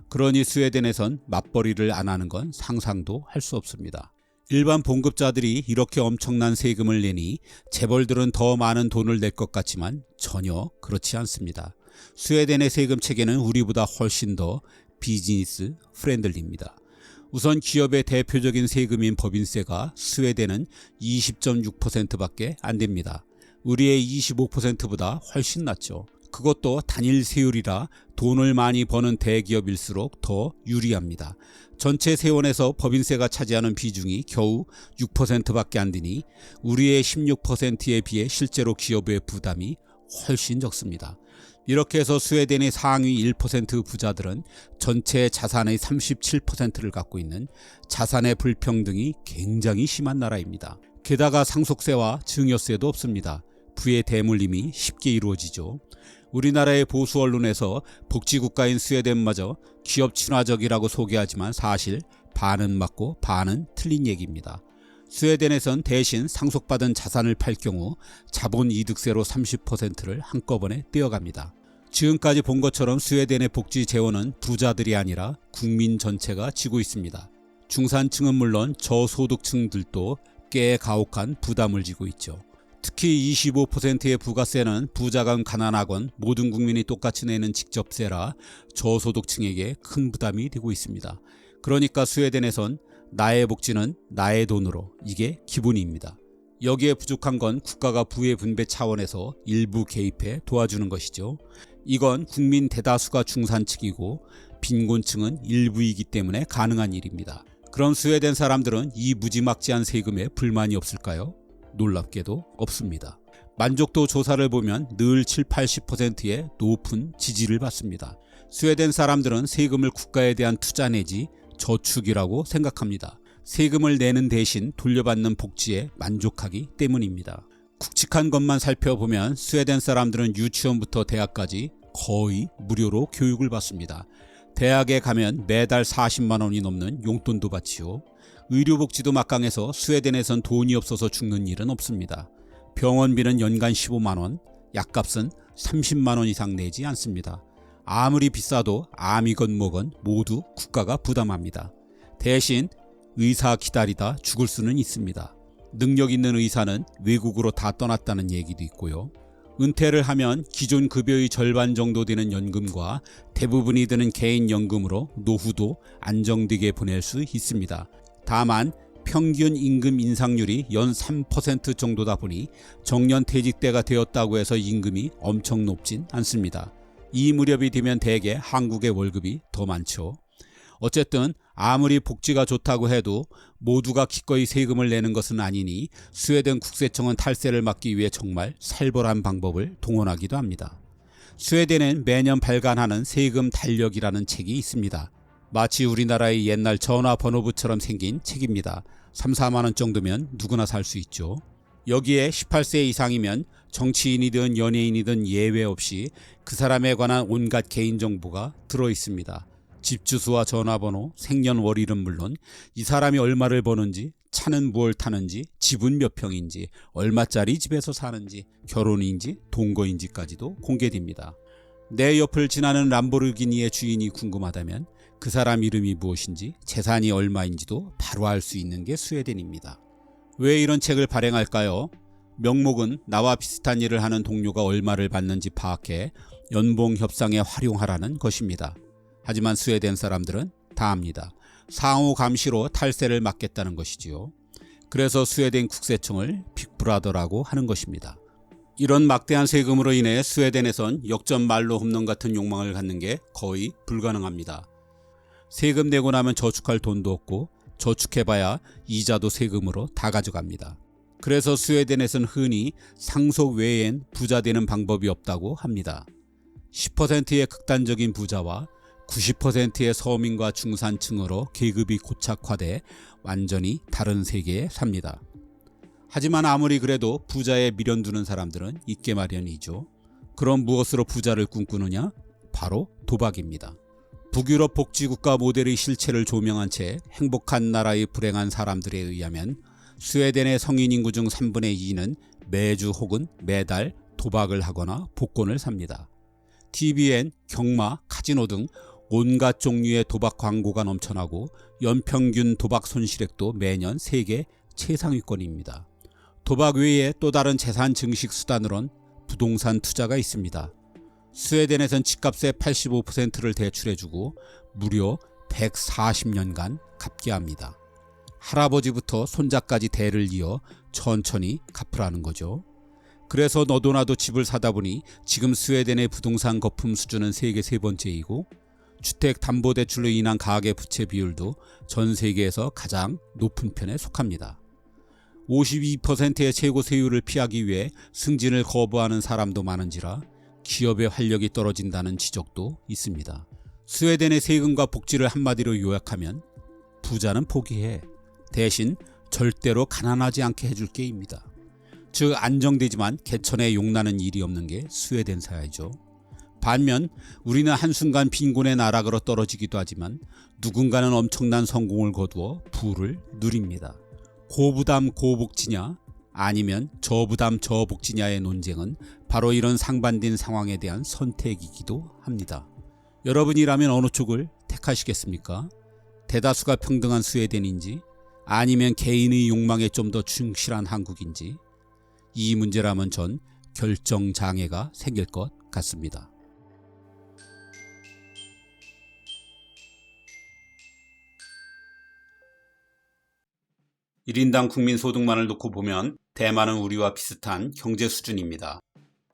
그러니 스웨덴에선 맞벌이를 안 하는 건 상상도 할 수 없습니다. 일반 봉급자들이 이렇게 엄청난 세금을 내니 재벌들은 더 많은 돈을 낼 것 같지만 전혀 그렇지 않습니다. 스웨덴의 세금 체계는 우리보다 훨씬 더 비즈니스 프렌들리입니다. 우선 기업의 대표적인 세금인 법인세가 스웨덴은 20.6%밖에 안 됩니다. 우리의 25%보다 훨씬 낮죠. 그것도 단일 세율이라 돈을 많이 버는 대기업일수록 더 유리합니다. 전체 세원에서 법인세가 차지하는 비중이 겨우 6%밖에 안 되니 우리의 16%에 비해 실제로 기업의 부담이 훨씬 적습니다. 이렇게 해서 스웨덴의 상위 1% 부자들은 전체 자산의 37%를 갖고 있는 자산의 불평등이 굉장히 심한 나라입니다. 게다가 상속세와 증여세도 없습니다. 부의 대물림이 쉽게 이루어지죠. 우리나라의 보수 언론에서 복지국가인 스웨덴마저 기업 친화적이라고 소개하지만 사실 반은 맞고 반은 틀린 얘기입니다. 스웨덴에선 대신 상속받은 자산을 팔 경우 자본이득세로 30%를 한꺼번에 떼어갑니다. 지금까지 본 것처럼 스웨덴의 복지 재원은 부자들이 아니라 국민 전체가 지고 있습니다. 중산층은 물론 저소득층들도 꽤 가혹한 부담을 지고 있죠. 특히 25%의 부가세는 부자건 가난하건 모든 국민이 똑같이 내는 직접세라 저소득층에게 큰 부담이 되고 있습니다. 그러니까 스웨덴에선 나의 복지는 나의 돈으로, 이게 기본입니다. 여기에 부족한 건 국가가 부의 분배 차원에서 일부 개입해 도와주는 것이죠. 이건 국민 대다수가 중산층이고 빈곤층은 일부이기 때문에 가능한 일입니다. 그럼 스웨덴 사람들은 이 무지막지한 세금에 불만이 없을까요? 놀랍게도 없습니다. 만족도 조사를 보면 늘 70-80%의 높은 지지를 받습니다. 스웨덴 사람들은 세금을 국가에 대한 투자 내지 저축이라고 생각합니다. 세금을 내는 대신 돌려받는 복지에 만족하기 때문입니다. 굵직한 것만 살펴보면 스웨덴 사람들은 유치원부터 대학까지 거의 무료로 교육을 받습니다. 대학에 가면 매달 40만 원이 넘는 용돈도 받지요. 의료복지도 막강해서 스웨덴에선 돈이 없어서 죽는 일은 없습니다. 병원비는 연간 15만 원, 약값은 30만 원 이상 내지 않습니다. 아무리 비싸도 암이건 뭐건 모두 국가가 부담합니다. 대신 의사 기다리다 죽을 수는 있습니다. 능력 있는 의사는 외국으로 다 떠났다는 얘기도 있고요. 은퇴를 하면 기존 급여의 절반 정도 되는 연금과 대부분이 드는 개인연금으로 노후도 안정되게 보낼 수 있습니다. 다만 평균 임금 인상률이 연 3% 정도다 보니 정년퇴직대가 되었다고 해서 임금이 엄청 높진 않습니다. 이 무렵이 되면 대개 한국의 월급이 더 많죠. 어쨌든 아무리 복지가 좋다고 해도 모두가 기꺼이 세금을 내는 것은 아니니 스웨덴 국세청은 탈세를 막기 위해 정말 살벌한 방법을 동원하기도 합니다. 스웨덴엔 매년 발간하는 세금 달력이라는 책이 있습니다. 마치 우리나라의 옛날 전화번호부처럼 생긴 책입니다. 3-4만 원 정도면 누구나 살 수 있죠. 여기에 18세 이상이면 정치인이든 연예인이든 예외 없이 그 사람에 관한 온갖 개인정보가 들어있습니다. 집 주소와 전화번호, 생년월일은 물론 이 사람이 얼마를 버는지, 차는 무엇을 타는지, 집은 몇 평인지, 얼마짜리 집에서 사는지, 결혼인지 동거인지까지도 공개됩니다. 내 옆을 지나는 람보르기니의 주인이 궁금하다면 그 사람 이름이 무엇인지, 재산이 얼마인지도 바로 알 수 있는 게 스웨덴입니다. 왜 이런 책을 발행할까요? 명목은 나와 비슷한 일을 하는 동료가 얼마를 받는지 파악해 연봉 협상에 활용하라는 것입니다. 하지만 스웨덴 사람들은 다 압니다. 상호 감시로 탈세를 막겠다는 것이지요. 그래서 스웨덴 국세청을 빅브라더라고 하는 것입니다. 이런 막대한 세금으로 인해 스웨덴에선 역전말로 홈런 같은 욕망을 갖는 게 거의 불가능합니다. 세금 내고 나면 저축할 돈도 없고 저축해봐야 이자도 세금으로 다 가져갑니다. 그래서 스웨덴에선 흔히 상속 외엔 부자 되는 방법이 없다고 합니다. 10%의 극단적인 부자와 90%의 서민과 중산층으로 계급이 고착화돼 완전히 다른 세계에 삽니다. 하지만 아무리 그래도 부자에 미련 두는 사람들은 있게 마련이죠. 그럼 무엇으로 부자를 꿈꾸느냐? 바로 도박입니다. 북유럽 복지국가 모델의 실체를 조명한 채 행복한 나라의 불행한 사람들에 의하면 스웨덴의 성인 인구 중 3분의 2는 매주 혹은 매달 도박을 하거나 복권을 삽니다. TV엔 경마, 카지노 등 온갖 종류의 도박 광고가 넘쳐나고 연평균 도박 손실액도 매년 세계 최상위권입니다. 도박 외에 또 다른 재산 증식 수단으론 부동산 투자가 있습니다. 스웨덴에선 집값의 85%를 대출해주고 무려 140년간 갚게 합니다. 할아버지부터 손자까지 대를 이어 천천히 갚으라는 거죠. 그래서 너도 나도 집을 사다 보니 지금 스웨덴의 부동산 거품 수준은 세계 세 번째이고 주택담보대출로 인한 가계부채 비율도 전 세계에서 가장 높은 편에 속합니다. 52%의 최고 세율을 피하기 위해 승진을 거부하는 사람도 많은지라 기업의 활력이 떨어진다는 지적도 있습니다. 스웨덴의 세금과 복지를 한마디로 요약하면 부자는 포기해. 대신 절대로 가난하지 않게 해줄 게입니다. 즉 안정되지만 개천에 용나는 일이 없는 게 스웨덴 사회죠. 반면 우리는 한순간 빈곤의 나락으로 떨어지기도 하지만 누군가는 엄청난 성공을 거두어 부를 누립니다. 고부담 고복지냐? 아니면 저부담 저복지냐의 논쟁은 바로 이런 상반된 상황에 대한 선택이기도 합니다. 여러분이라면 어느 쪽을 택하시겠습니까? 대다수가 평등한 스웨덴인지 아니면 개인의 욕망에 좀 더 충실한 한국인지, 이 문제라면 전 결정장애가 생길 것 같습니다. (1인당) 국민소득만을 놓고 보면 대만은 우리와 비슷한 경제 수준입니다.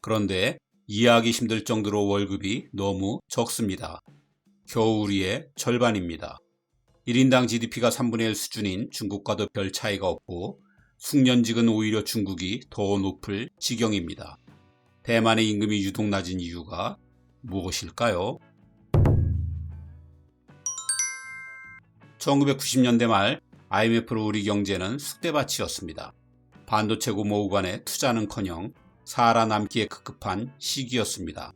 그런데 이해하기 힘들 정도로 월급이 너무 적습니다. 겨우 우리의 절반입니다. 1인당 GDP가 3분의 1 수준인 중국과도 별 차이가 없고 숙련직은 오히려 중국이 더 높을 지경입니다. 대만의 임금이 유독 낮은 이유가 무엇일까요? 1990년대 말 IMF로 우리 경제는 쑥대밭이었습니다. 반도체 고모우간에 투자는커녕 살아남기에 급급한 시기였습니다.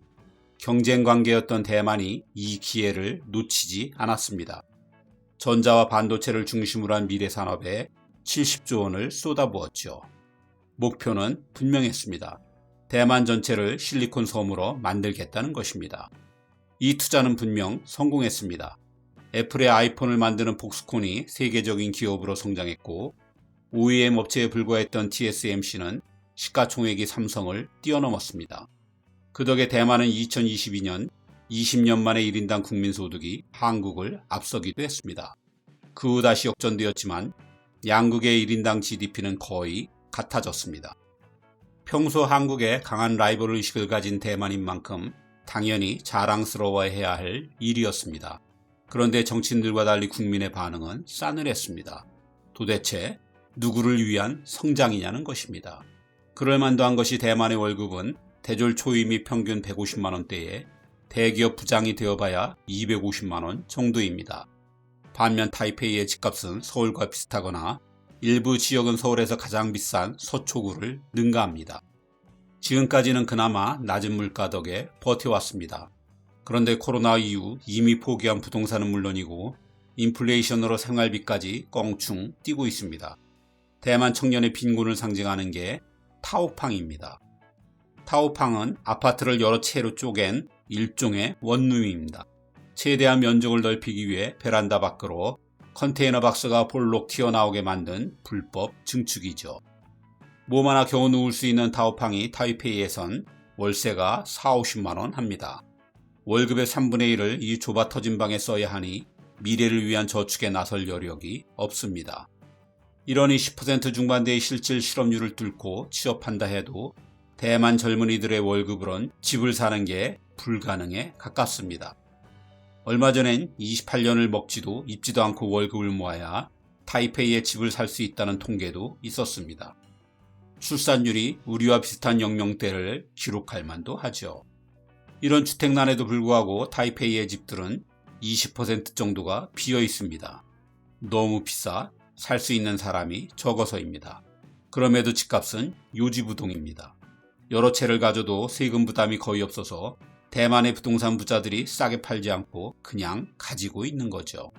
경쟁 관계였던 대만이 이 기회를 놓치지 않았습니다. 전자와 반도체를 중심으로 한 미래 산업에 70조 원을 쏟아부었죠. 목표는 분명했습니다. 대만 전체를 실리콘 섬으로 만들겠다는 것입니다. 이 투자는 분명 성공했습니다. 애플의 아이폰을 만드는 폭스콘이 세계적인 기업으로 성장했고, OEM 업체에 불과했던 TSMC는 시가총액이 삼성을 뛰어넘었습니다. 그 덕에 대만은 2022년 20년 만에 1인당 국민소득이 한국을 앞서기도 했습니다. 그 후 다시 역전되었지만 양국의 1인당 GDP는 거의 같아졌습니다. 평소 한국에 강한 라이벌 의식을 가진 대만인 만큼 당연히 자랑스러워해야 할 일이었습니다. 그런데 정치인들과 달리 국민의 반응은 싸늘했습니다. 도대체 누구를 위한 성장이냐는 것입니다. 그럴만도 한 것이 대만의 월급은 대졸 초임이 평균 150만원대에 대기업 부장이 되어봐야 250만원 정도입니다. 반면 타이페이의 집값은 서울과 비슷하거나 일부 지역은 서울에서 가장 비싼 서초구를 능가합니다. 지금까지는 그나마 낮은 물가 덕에 버텨왔습니다. 그런데 코로나 이후 이미 포기한 부동산은 물론이고 인플레이션으로 생활비까지 껑충 뛰고 있습니다. 대만 청년의 빈곤을 상징하는 게 타오팡입니다. 타오팡은 아파트를 여러 채로 쪼갠 일종의 원룸입니다. 최대한 면적을 넓히기 위해 베란다 밖으로 컨테이너 박스가 볼록 튀어나오게 만든 불법 증축이죠. 몸 하나 겨우 누울 수 있는 타오팡이 타이페이에선 월세가 40~50만원 합니다. 월급의 3분의 1을 이 좁아 터진 방에 써야 하니 미래를 위한 저축에 나설 여력이 없습니다. 이러니 10% 중반대의 실질 실업률을 뚫고 취업한다 해도 대만 젊은이들의 월급으론 집을 사는 게 불가능에 가깝습니다. 얼마 전엔 28년을 먹지도 입지도 않고 월급을 모아야 타이페이에 집을 살 수 있다는 통계도 있었습니다. 출산율이 우리와 비슷한 연령대를 기록할 만도 하죠. 이런 주택난에도 불구하고 타이페이의 집들은 20% 정도가 비어 있습니다. 너무 비싸 살 수 있는 사람이 적어서입니다. 그럼에도 집값은 요지부동입니다. 여러 채를 가져도 세금 부담이 거의 없어서 대만의 부동산 부자들이 싸게 팔지 않고 그냥 가지고 있는 거죠.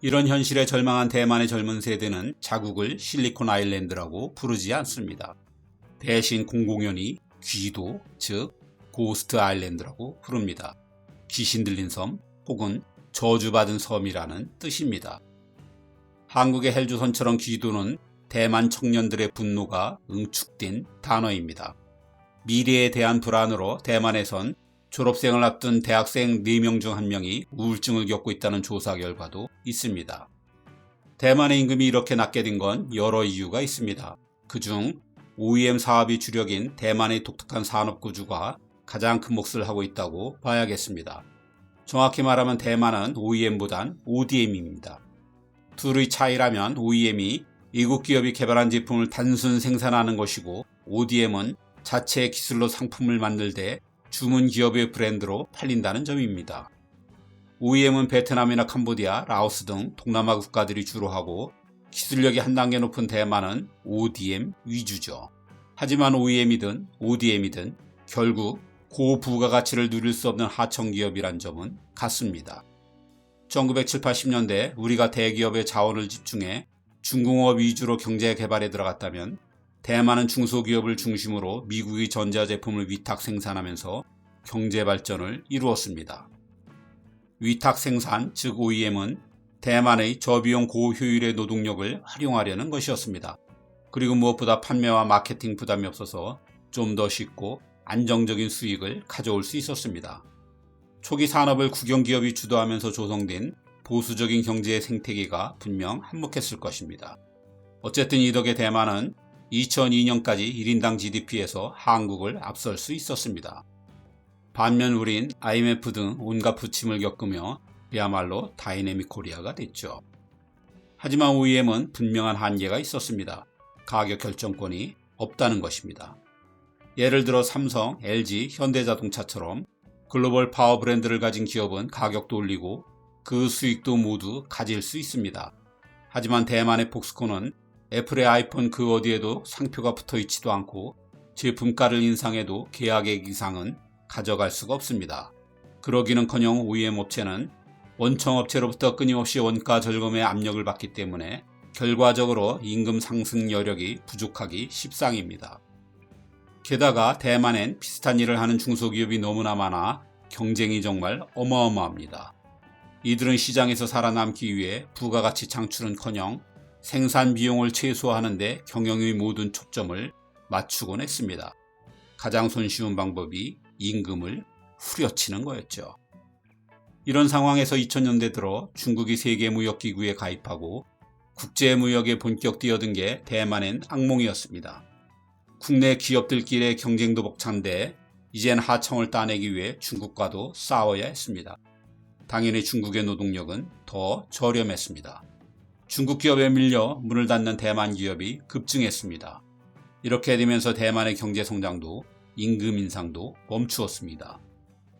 이런 현실에 절망한 대만의 젊은 세대는 자국을 실리콘 아일랜드라고 부르지 않습니다. 대신 공공연히 귀도, 즉 고스트 아일랜드라고 부릅니다. 귀신 들린 섬 혹은 저주받은 섬이라는 뜻입니다. 한국의 헬조선처럼 귀도는 대만 청년들의 분노가 응축된 단어입니다. 미래에 대한 불안으로 대만에선 졸업생을 앞둔 대학생 4명 중 1명이 우울증을 겪고 있다는 조사 결과도 있습니다. 대만의 임금이 이렇게 낮게 된 건 여러 이유가 있습니다. 그중 OEM 사업이 주력인 대만의 독특한 산업 구조가 가장 큰 몫을 하고 있다고 봐야겠습니다. 정확히 말하면 대만은 OEM보단 ODM입니다. 둘의 차이라면 OEM이 외국 기업이 개발한 제품을 단순 생산하는 것이고 ODM은 자체의 기술로 상품을 만들되 주문 기업의 브랜드로 팔린다는 점입니다. OEM은 베트남이나 캄보디아, 라오스 등 동남아 국가들이 주로 하고 기술력이 한 단계 높은 대만은 ODM 위주죠. 하지만 OEM이든 ODM이든 결국 고부가가치를 누릴 수 없는 하청기업이란 점은 같습니다. 1970, 80년대 우리가 대기업의 자원을 집중해 중공업 위주로 경제 개발에 들어갔다면 대만은 중소기업을 중심으로 미국의 전자제품을 위탁 생산하면서 경제 발전을 이루었습니다. 위탁 생산, 즉 OEM은 대만의 저비용 고효율의 노동력을 활용하려는 것이었습니다. 그리고 무엇보다 판매와 마케팅 부담이 없어서 좀 더 쉽고 안정적인 수익을 가져올 수 있었습니다. 초기 산업을 국영기업이 주도하면서 조성된 보수적인 경제의 생태계가 분명 한몫했을 것입니다. 어쨌든 이 덕에 대만은 2002년까지 1인당 GDP에서 한국을 앞설 수 있었습니다. 반면 우린 IMF 등 온갖 부침을 겪으며 그야말로 다이내믹 코리아가 됐죠. 하지만 OEM은 분명한 한계가 있었습니다. 가격 결정권이 없다는 것입니다. 예를 들어 삼성, LG, 현대자동차처럼 글로벌 파워 브랜드를 가진 기업은 가격도 올리고 그 수익도 모두 가질 수 있습니다. 하지만 대만의 폭스콘은 애플의 아이폰 그 어디에도 상표가 붙어 있지도 않고 제품가를 인상해도 계약액 이상은 가져갈 수가 없습니다. 그러기는커녕 OEM 업체는 원청업체로부터 끊임없이 원가 절감의 압력을 받기 때문에 결과적으로 임금 상승 여력이 부족하기 십상입니다. 게다가 대만엔 비슷한 일을 하는 중소기업이 너무나 많아 경쟁이 정말 어마어마합니다. 이들은 시장에서 살아남기 위해 부가가치 창출은커녕 생산 비용을 최소화하는 데 경영의 모든 초점을 맞추곤 했습니다. 가장 손쉬운 방법이 임금을 후려치는 거였죠. 이런 상황에서 2000년대 들어 중국이 세계무역기구에 가입하고 국제무역에 본격 뛰어든 게 대만엔 악몽이었습니다. 국내 기업들끼리의 경쟁도 벅찬데 이젠 하청을 따내기 위해 중국과도 싸워야 했습니다. 당연히 중국의 노동력은 더 저렴했습니다. 중국 기업에 밀려 문을 닫는 대만 기업이 급증했습니다. 이렇게 되면서 대만의 경제 성장도 임금 인상도 멈추었습니다.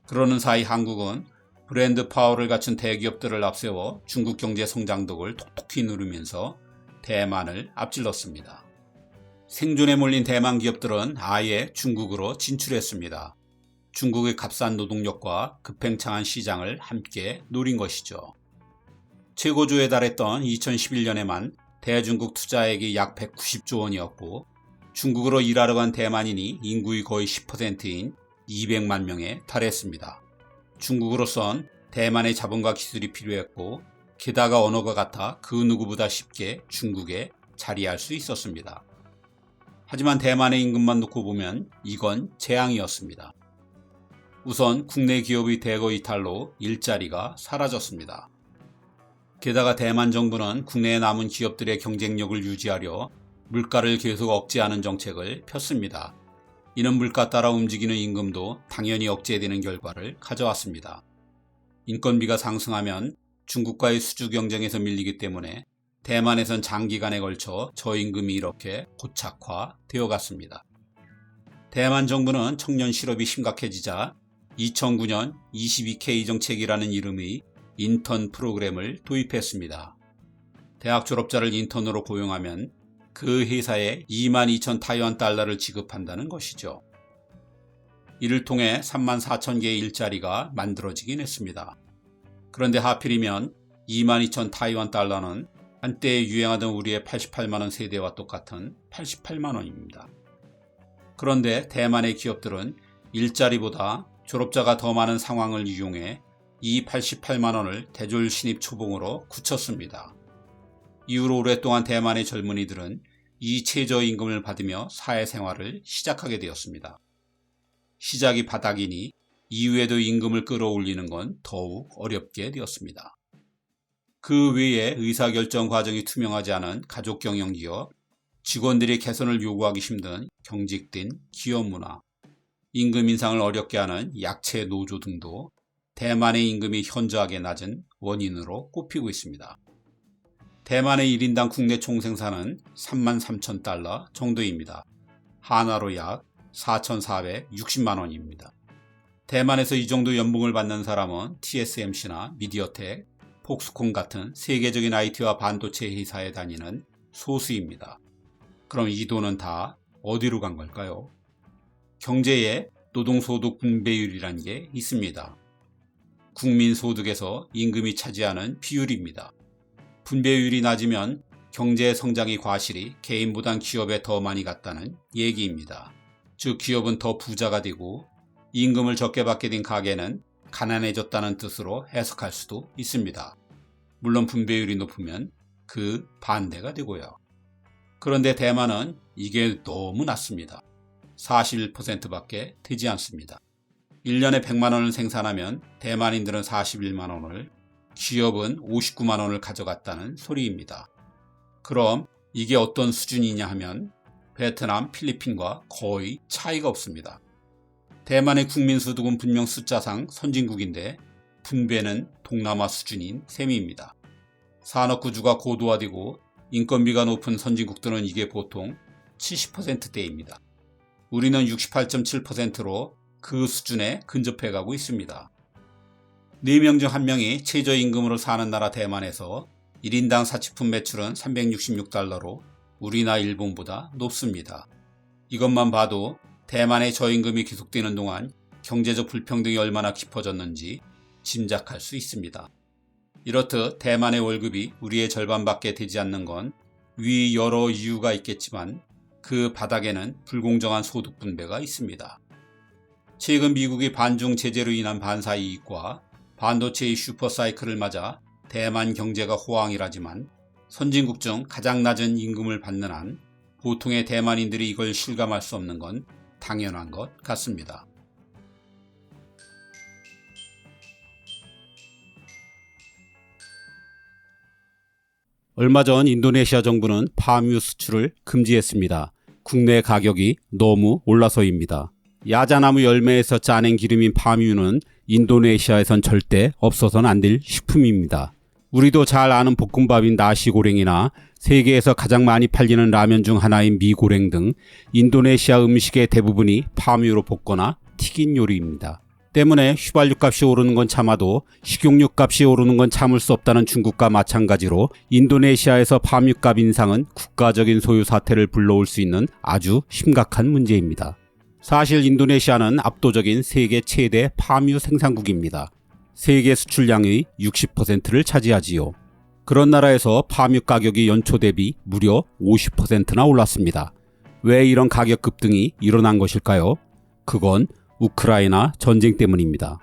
그러는 사이 한국은 브랜드 파워를 갖춘 대기업들을 앞세워 중국 경제 성장독을 톡톡히 누르면서 대만을 앞질렀습니다. 생존에 몰린 대만 기업들은 아예 중국으로 진출했습니다. 중국의 값싼 노동력과 급팽창한 시장을 함께 노린 것이죠. 최고조에 달했던 2011년에만 대중국 투자액이 약 190조 원이었고 중국으로 일하러 간 대만인이 인구의 거의 10%인 200만 명에 달했습니다. 중국으로선 대만의 자본과 기술이 필요했고 게다가 언어가 같아 그 누구보다 쉽게 중국에 자리할 수 있었습니다. 하지만 대만의 임금만 놓고 보면 이건 재앙이었습니다. 우선 국내 기업의 대거 이탈로 일자리가 사라졌습니다. 게다가 대만 정부는 국내에 남은 기업들의 경쟁력을 유지하려 물가를 계속 억제하는 정책을 폈습니다. 이는 물가 따라 움직이는 임금도 당연히 억제되는 결과를 가져왔습니다. 인건비가 상승하면 중국과의 수주 경쟁에서 밀리기 때문에 대만에선 장기간에 걸쳐 저임금이 이렇게 고착화되어 갔습니다. 대만 정부는 청년 실업이 심각해지자 2009년 22K 정책이라는 이름의 인턴 프로그램을 도입했습니다. 대학 졸업자를 인턴으로 고용하면 그 회사에 22,000 타이완 달러를 지급한다는 것이죠. 이를 통해 34,000개의 일자리가 만들어지긴 했습니다. 그런데 하필이면 22,000 타이완 달러는 한때 유행하던 우리의 88만원 세대와 똑같은 88만원입니다. 그런데 대만의 기업들은 일자리보다 졸업자가 더 많은 상황을 이용해 이 88만원을 대졸 신입 초봉으로 굳혔습니다. 이후로 오랫동안 대만의 젊은이들은 이 최저임금을 받으며 사회생활을 시작하게 되었습니다. 시작이 바닥이니 이후에도 임금을 끌어올리는 건 더욱 어렵게 되었습니다. 그 외에 의사결정 과정이 투명하지 않은 가족경영기업, 직원들의 개선을 요구하기 힘든 경직된 기업 문화, 임금 인상을 어렵게 하는 약체 노조 등도 대만의 임금이 현저하게 낮은 원인으로 꼽히고 있습니다. 대만의 1인당 국내 총생산은 33,000달러 정도입니다. 한화로 약 4,460만 원입니다. 대만에서 이 정도 연봉을 받는 사람은 TSMC나 미디어텍, 폭스콘 같은 세계적인 IT와 반도체 회사에 다니는 소수입니다. 그럼 이 돈은 다 어디로 간 걸까요? 경제에 노동소득 분배율이라는 게 있습니다. 국민소득에서 임금이 차지하는 비율입니다. 분배율이 낮으면 경제 성장이 과실이 개인보단 기업에 더 많이 갔다는 얘기입니다. 즉 기업은 더 부자가 되고 임금을 적게 받게 된 가게는 가난해졌다는 뜻으로 해석할 수도 있습니다. 물론 분배율이 높으면 그 반대가 되고요. 그런데 대만은 이게 너무 낮습니다. 41%밖에 되지 않습니다. 1년에 100만 원을 생산하면 대만인들은 41만 원을, 기업은 59만 원을 가져갔다는 소리입니다. 그럼 이게 어떤 수준이냐 하면 베트남, 필리핀과 거의 차이가 없습니다. 대만의 국민소득은 분명 숫자상 선진국인데 분배는 동남아 수준인 셈입니다. 산업구조가 고도화되고 인건비가 높은 선진국들은 이게 보통 70%대입니다. 우리는 68.7%로 그 수준에 근접해 가고 있습니다. 4명 중 1명이 최저임금으로 사는 나라 대만에서 1인당 사치품 매출은 366달러로 우리나 일본보다 높습니다. 이것만 봐도 대만의 저임금이 계속되는 동안 경제적 불평등이 얼마나 깊어졌는지 짐작할 수 있습니다. 이렇듯 대만의 월급이 우리의 절반밖에 되지 않는 건 위 여러 이유가 있겠지만 그 바닥에는 불공정한 소득 분배가 있습니다. 최근 미국이 반중 제재로 인한 반사 이익과 반도체의 슈퍼사이클을 맞아 대만 경제가 호황이라지만 선진국 중 가장 낮은 임금을 받는 한 보통의 대만인들이 이걸 실감할 수 없는 건 당연한 것 같습니다. 얼마 전 인도네시아 정부는 파뮤 수출을 금지했습니다. 국내 가격이 너무 올라서입니다. 야자나무 열매에서 짜낸 기름인 파뮤는 인도네시아에선 절대 없어서는 안 될 식품입니다. 우리도 잘 아는 볶음밥인 나시고랭이나 세계에서 가장 많이 팔리는 라면 중 하나인 미고랭 등 인도네시아 음식의 대부분이 파뮤로 볶거나 튀긴 요리입니다. 때문에 휘발유 값이 오르는 건 참아도 식용유 값이 오르는 건 참을 수 없다는 중국과 마찬가지로 인도네시아에서 파뮤값 인상은 국가적인 소유 사태를 불러올 수 있는 아주 심각한 문제입니다. 사실 인도네시아는 압도적인 세계 최대 파뮤 생산국입니다. 세계 수출량의 60%를 차지하지요. 그런 나라에서 파뮤 가격이 연초 대비 무려 50%나 올랐습니다. 왜 이런 가격 급등이 일어난 것일까요? 그건 우크라이나 전쟁 때문입니다.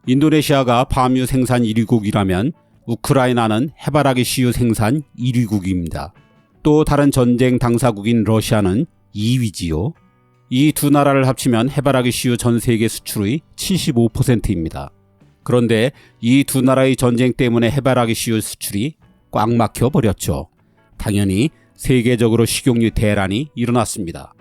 인도네시아가 파뮤 생산 1위국이라면 우크라이나는 해바라기 씨유 생산 1위국입니다. 또 다른 전쟁 당사국인 러시아는 2위지요. 이 두 나라를 합치면 해바라기 씨유 전 세계 수출의 75%입니다. 그런데 이 두 나라의 전쟁 때문에 해바라기 씨유 수출이 꽉 막혀 버렸죠. 당연히 세계적으로 식용유 대란이 일어났습니다.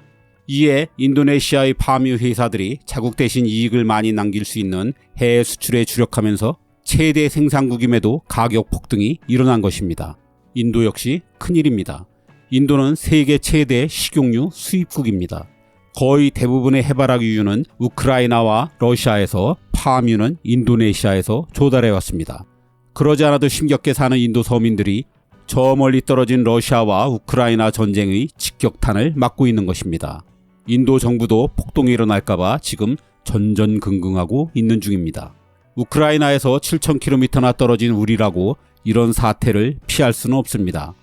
이에 인도네시아의 파뮤 회사들이 자국 대신 이익을 많이 남길 수 있는 해외 수출에 주력하면서 최대 생산국임에도 가격 폭등이 일어난 것입니다. 인도 역시 큰일입니다. 인도는 세계 최대 식용유 수입국입니다. 거의 대부분의 해바라기유는 우크라이나와 러시아에서, 파뮤는 인도네시아에서 조달해왔습니다. 그러지 않아도 힘겹게 사는 인도 서민들이 저 멀리 떨어진 러시아와 우크라이나 전쟁의 직격탄을 맞고 있는 것입니다. 인도 정부도 폭동이 일어날까봐 지금 전전긍긍하고 있는 중입니다. 우크라이나에서 7,000km나 떨어진 우리라고 이런 사태를 피할 수는 없습니다.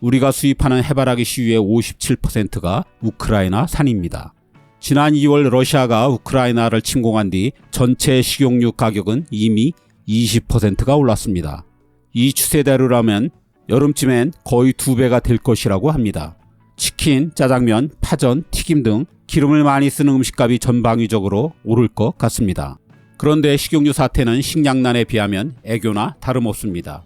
우리가 수입하는 해바라기 씨유의 57%가 우크라이나 산입니다. 지난 2월 러시아가 우크라이나를 침공한 뒤 전체 식용유 가격은 이미 20%가 올랐습니다. 이 추세대로라면 여름쯤엔 거의 2배가 될 것이라고 합니다. 치킨, 짜장면, 파전, 튀김 등 기름을 많이 쓰는 음식값이 전방위적으로 오를 것 같습니다. 그런데 식용유 사태는 식량난에 비하면 애교나 다름없습니다.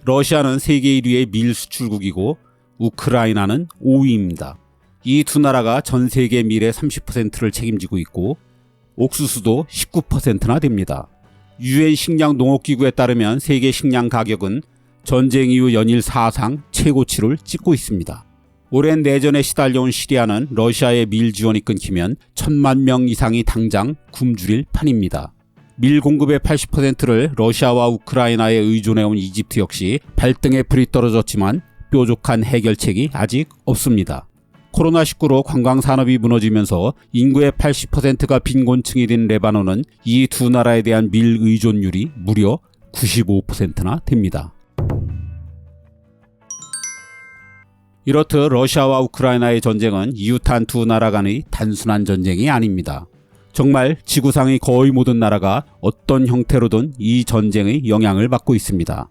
러시아는 세계 1위의 밀 수출국이고 우크라이나는 5위입니다. 이 두 나라가 전 세계 밀의 30%를 책임지고 있고 옥수수도 19%나 됩니다. 유엔 식량 농업기구에 따르면 세계 식량 가격은 전쟁 이후 연일 사상 최고치를 찍고 있습니다. 오랜 내전에 시달려온 시리아는 러시아의 밀 지원이 끊기면 1,000만 명 이상이 당장 굶주릴 판입니다. 밀 공급의 80%를 러시아와 우크라이나에 의존해온 이집트 역시 발등에 불이 떨어졌지만 뾰족한 해결책이 아직 없습니다. 코로나19로 관광산업이 무너지면서 인구의 80%가 빈곤층이 된 레바논은 이 두 나라에 대한 밀 의존율이 무려 95%나 됩니다. 이렇듯 러시아와 우크라이나의 전쟁은 이웃한 두 나라 간의 단순한 전쟁이 아닙니다. 정말 지구상의 거의 모든 나라가 어떤 형태로든 이 전쟁의 영향을 받고 있습니다.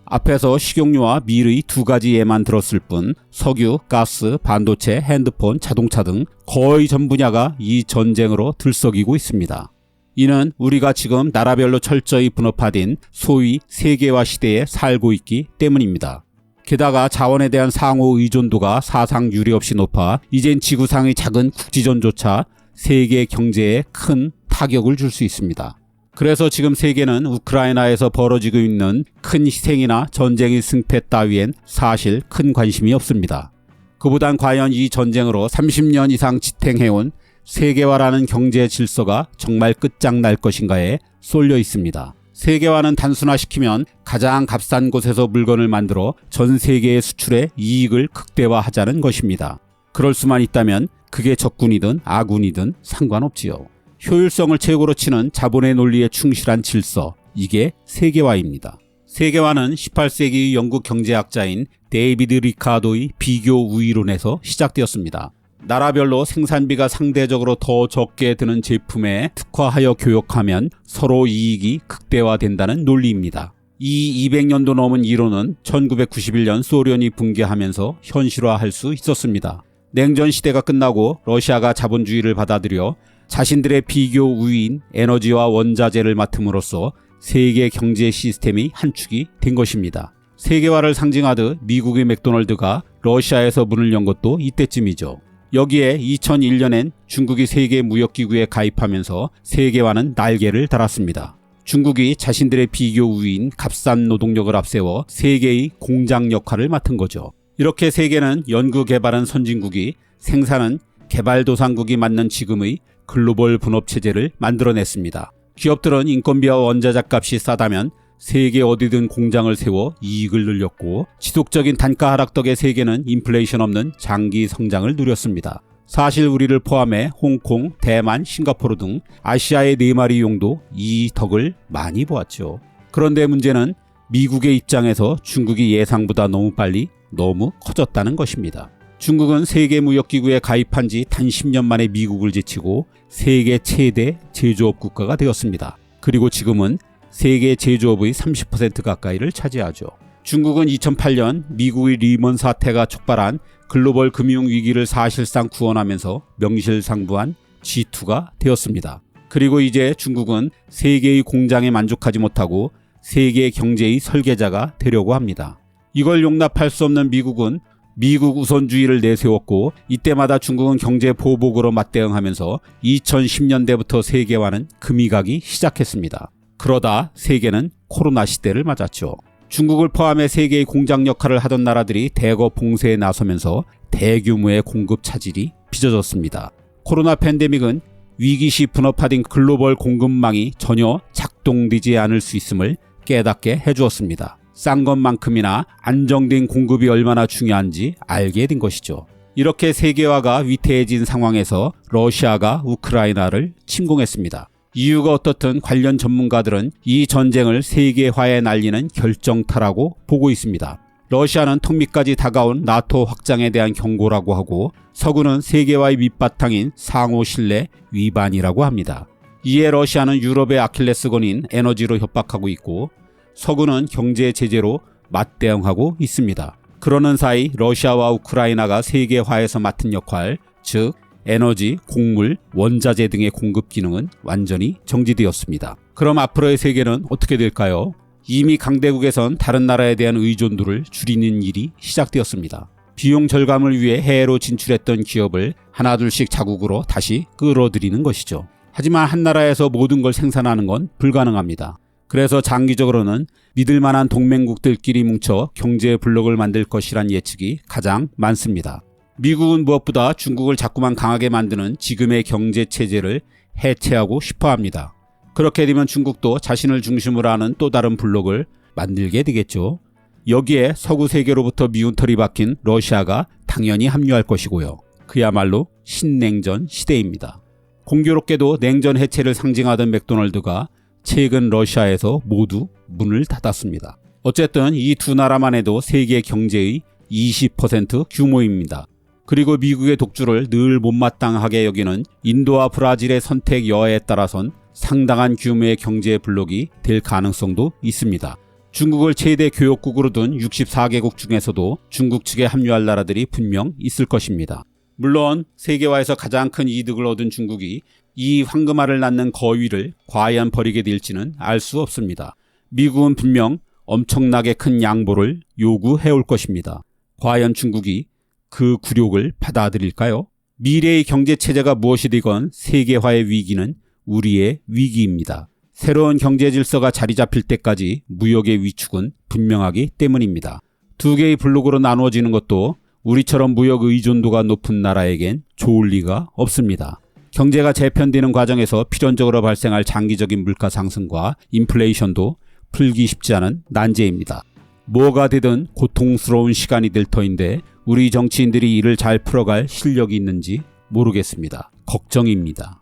앞에서 식용유와 밀의 두 가지 예만 들었을 뿐 석유, 가스, 반도체, 핸드폰, 자동차 등 거의 전 분야가 이 전쟁으로 들썩이고 있습니다. 이는 우리가 지금 나라별로 철저히 분업화된 소위 세계화 시대에 살고 있기 때문입니다. 게다가 자원에 대한 상호 의존도가 사상 유례없이 높아 이젠 지구상의 작은 국지전조차 세계 경제에 큰 타격을 줄 수 있습니다. 그래서 지금 세계는 우크라이나에서 벌어지고 있는 큰 희생이나 전쟁의 승패 따위엔 사실 큰 관심이 없습니다. 그보단 과연 이 전쟁으로 30년 이상 지탱해온 세계화라는 경제 질서가 정말 끝장날 것인가에 쏠려 있습니다. 세계화는 단순화시키면 가장 값싼 곳에서 물건을 만들어 전 세계의 수출에 이익을 극대화하자는 것입니다. 그럴 수만 있다면 그게 적군이든 아군이든 상관없지요. 효율성을 최고로 치는 자본의 논리에 충실한 질서, 이게 세계화입니다. 세계화는 18세기 영국 경제학자인 데이비드 리카도의 비교 우위론에서 시작되었습니다. 나라별로 생산비가 상대적으로 더 적게 드는 제품에 특화하여 교역하면 서로 이익이 극대화된다는 논리입니다. 이 200년도 넘은 이론은 1991년 소련이 붕괴하면서 현실화할 수 있었습니다. 냉전 시대가 끝나고 러시아가 자본주의를 받아들여 자신들의 비교 우위인 에너지와 원자재를 맡음으로써 세계 경제 시스템이 한 축이 된 것입니다. 세계화를 상징하듯 미국의 맥도널드가 러시아에서 문을 연 것도 이때쯤이죠. 여기에 2001년엔 중국이 세계무역기구에 가입하면서 세계화는 날개를 달았습니다. 중국이 자신들의 비교 우위인 값싼 노동력을 앞세워 세계의 공장 역할을 맡은 거죠. 이렇게 세계는 연구개발은 선진국이, 생산은 개발도상국이 맡는 지금의 글로벌 분업체제를 만들어냈습니다. 기업들은 인건비와 원자재 값이 싸다면 세계 어디든 공장을 세워 이익을 늘렸고 지속적인 단가 하락 덕에 세계는 인플레이션 없는 장기 성장을 누렸습니다. 사실 우리를 포함해 홍콩, 대만, 싱가포르 등 아시아의 4마리 용도 이 덕을 많이 보았죠. 그런데 문제는 미국의 입장에서 중국이 예상보다 너무 빨리 너무 커졌다는 것입니다. 중국은 세계무역기구에 가입한 지 단 10년 만에 미국을 제치고 세계 최대 제조업 국가가 되었습니다. 그리고 지금은 세계 제조업의 30% 가까이를 차지하죠. 중국은 2008년 미국의 리먼 사태가 촉발한 글로벌 금융위기를 사실상 구원하면서 명실상부한 G2가 되었습니다. 그리고 이제 중국은 세계의 공장에 만족하지 못하고 세계 경제의 설계자가 되려고 합니다. 이걸 용납할 수 없는 미국은 미국 우선주의를 내세웠고 이때마다 중국은 경제 보복으로 맞대응하면서 2010년대부터 세계화는 금이 가기 시작했습니다. 그러다 세계는 코로나 시대를 맞았죠. 중국을 포함해 세계의 공장 역할을 하던 나라들이 대거 봉쇄에 나서면서 대규모의 공급 차질이 빚어졌습니다. 코로나 팬데믹은 위기시 분업화된 글로벌 공급망이 전혀 작동되지 않을 수 있음을 깨닫게 해주었습니다. 싼 것만큼이나 안정된 공급이 얼마나 중요한지 알게 된 것이죠. 이렇게 세계화가 위태해진 상황에서 러시아가 우크라이나를 침공했습니다. 이유가 어떻든 관련 전문가들은 이 전쟁을 세계화에 날리는 결정타라고 보고 있습니다. 러시아는 턱 밑까지 다가온 나토 확장에 대한 경고라고 하고 서구는 세계화의 밑바탕인 상호 신뢰 위반이라고 합니다. 이에 러시아는 유럽의 아킬레스건인 에너지로 협박하고 있고 서구는 경제 제재로 맞대응하고 있습니다. 그러는 사이 러시아와 우크라이나가 세계화에서 맡은 역할, 즉 에너지, 곡물, 원자재 등의 공급 기능은 완전히 정지되었습니다. 그럼 앞으로의 세계는 어떻게 될까요? 이미 강대국에선 다른 나라에 대한 의존도를 줄이는 일이 시작되었습니다. 비용 절감을 위해 해외로 진출했던 기업을 하나둘씩 자국으로 다시 끌어들이는 것이죠. 하지만 한 나라에서 모든 걸 생산하는 건 불가능합니다. 그래서 장기적으로는 믿을 만한 동맹국들끼리 뭉쳐 경제 블록을 만들 것이란 예측이 가장 많습니다. 미국은 무엇보다 중국을 자꾸만 강하게 만드는 지금의 경제 체제를 해체하고 싶어 합니다. 그렇게 되면 중국도 자신을 중심으로 하는 또 다른 블록을 만들게 되겠죠. 여기에 서구 세계로부터 미운 털이 박힌 러시아가 당연히 합류할 것이고요. 그야말로 신냉전 시대입니다. 공교롭게도 냉전 해체를 상징하던 맥도널드가 최근 러시아에서 모두 문을 닫았습니다. 어쨌든 이 두 나라만 해도 세계 경제의 20% 규모입니다. 그리고 미국의 독주를 늘 못마땅하게 여기는 인도와 브라질의 선택 여하에 따라선 상당한 규모의 경제 블록이 될 가능성도 있습니다. 중국을 최대 교역국으로 둔 64개국 중에서도 중국 측에 합류할 나라들이 분명 있을 것입니다. 물론 세계화에서 가장 큰 이득을 얻은 중국이 이 황금알을 낳는 거위를 과연 버리게 될지는 알 수 없습니다. 미국은 분명 엄청나게 큰 양보를 요구해올 것입니다. 과연 중국이 그 굴욕을 받아들일까요? 미래의 경제체제가 무엇이 되건 세계화의 위기는 우리의 위기입니다. 새로운 경제 질서가 자리 잡힐 때까지 무역의 위축은 분명하기 때문입니다. 두 개의 블록으로 나누어지는 것도 우리처럼 무역 의존도가 높은 나라에겐 좋을 리가 없습니다. 경제가 재편되는 과정에서 필연적으로 발생할 장기적인 물가 상승과 인플레이션도 풀기 쉽지 않은 난제입니다. 뭐가 되든 고통스러운 시간이 될 터인데 우리 정치인들이 이를 잘 풀어갈 실력이 있는지 모르겠습니다. 걱정입니다.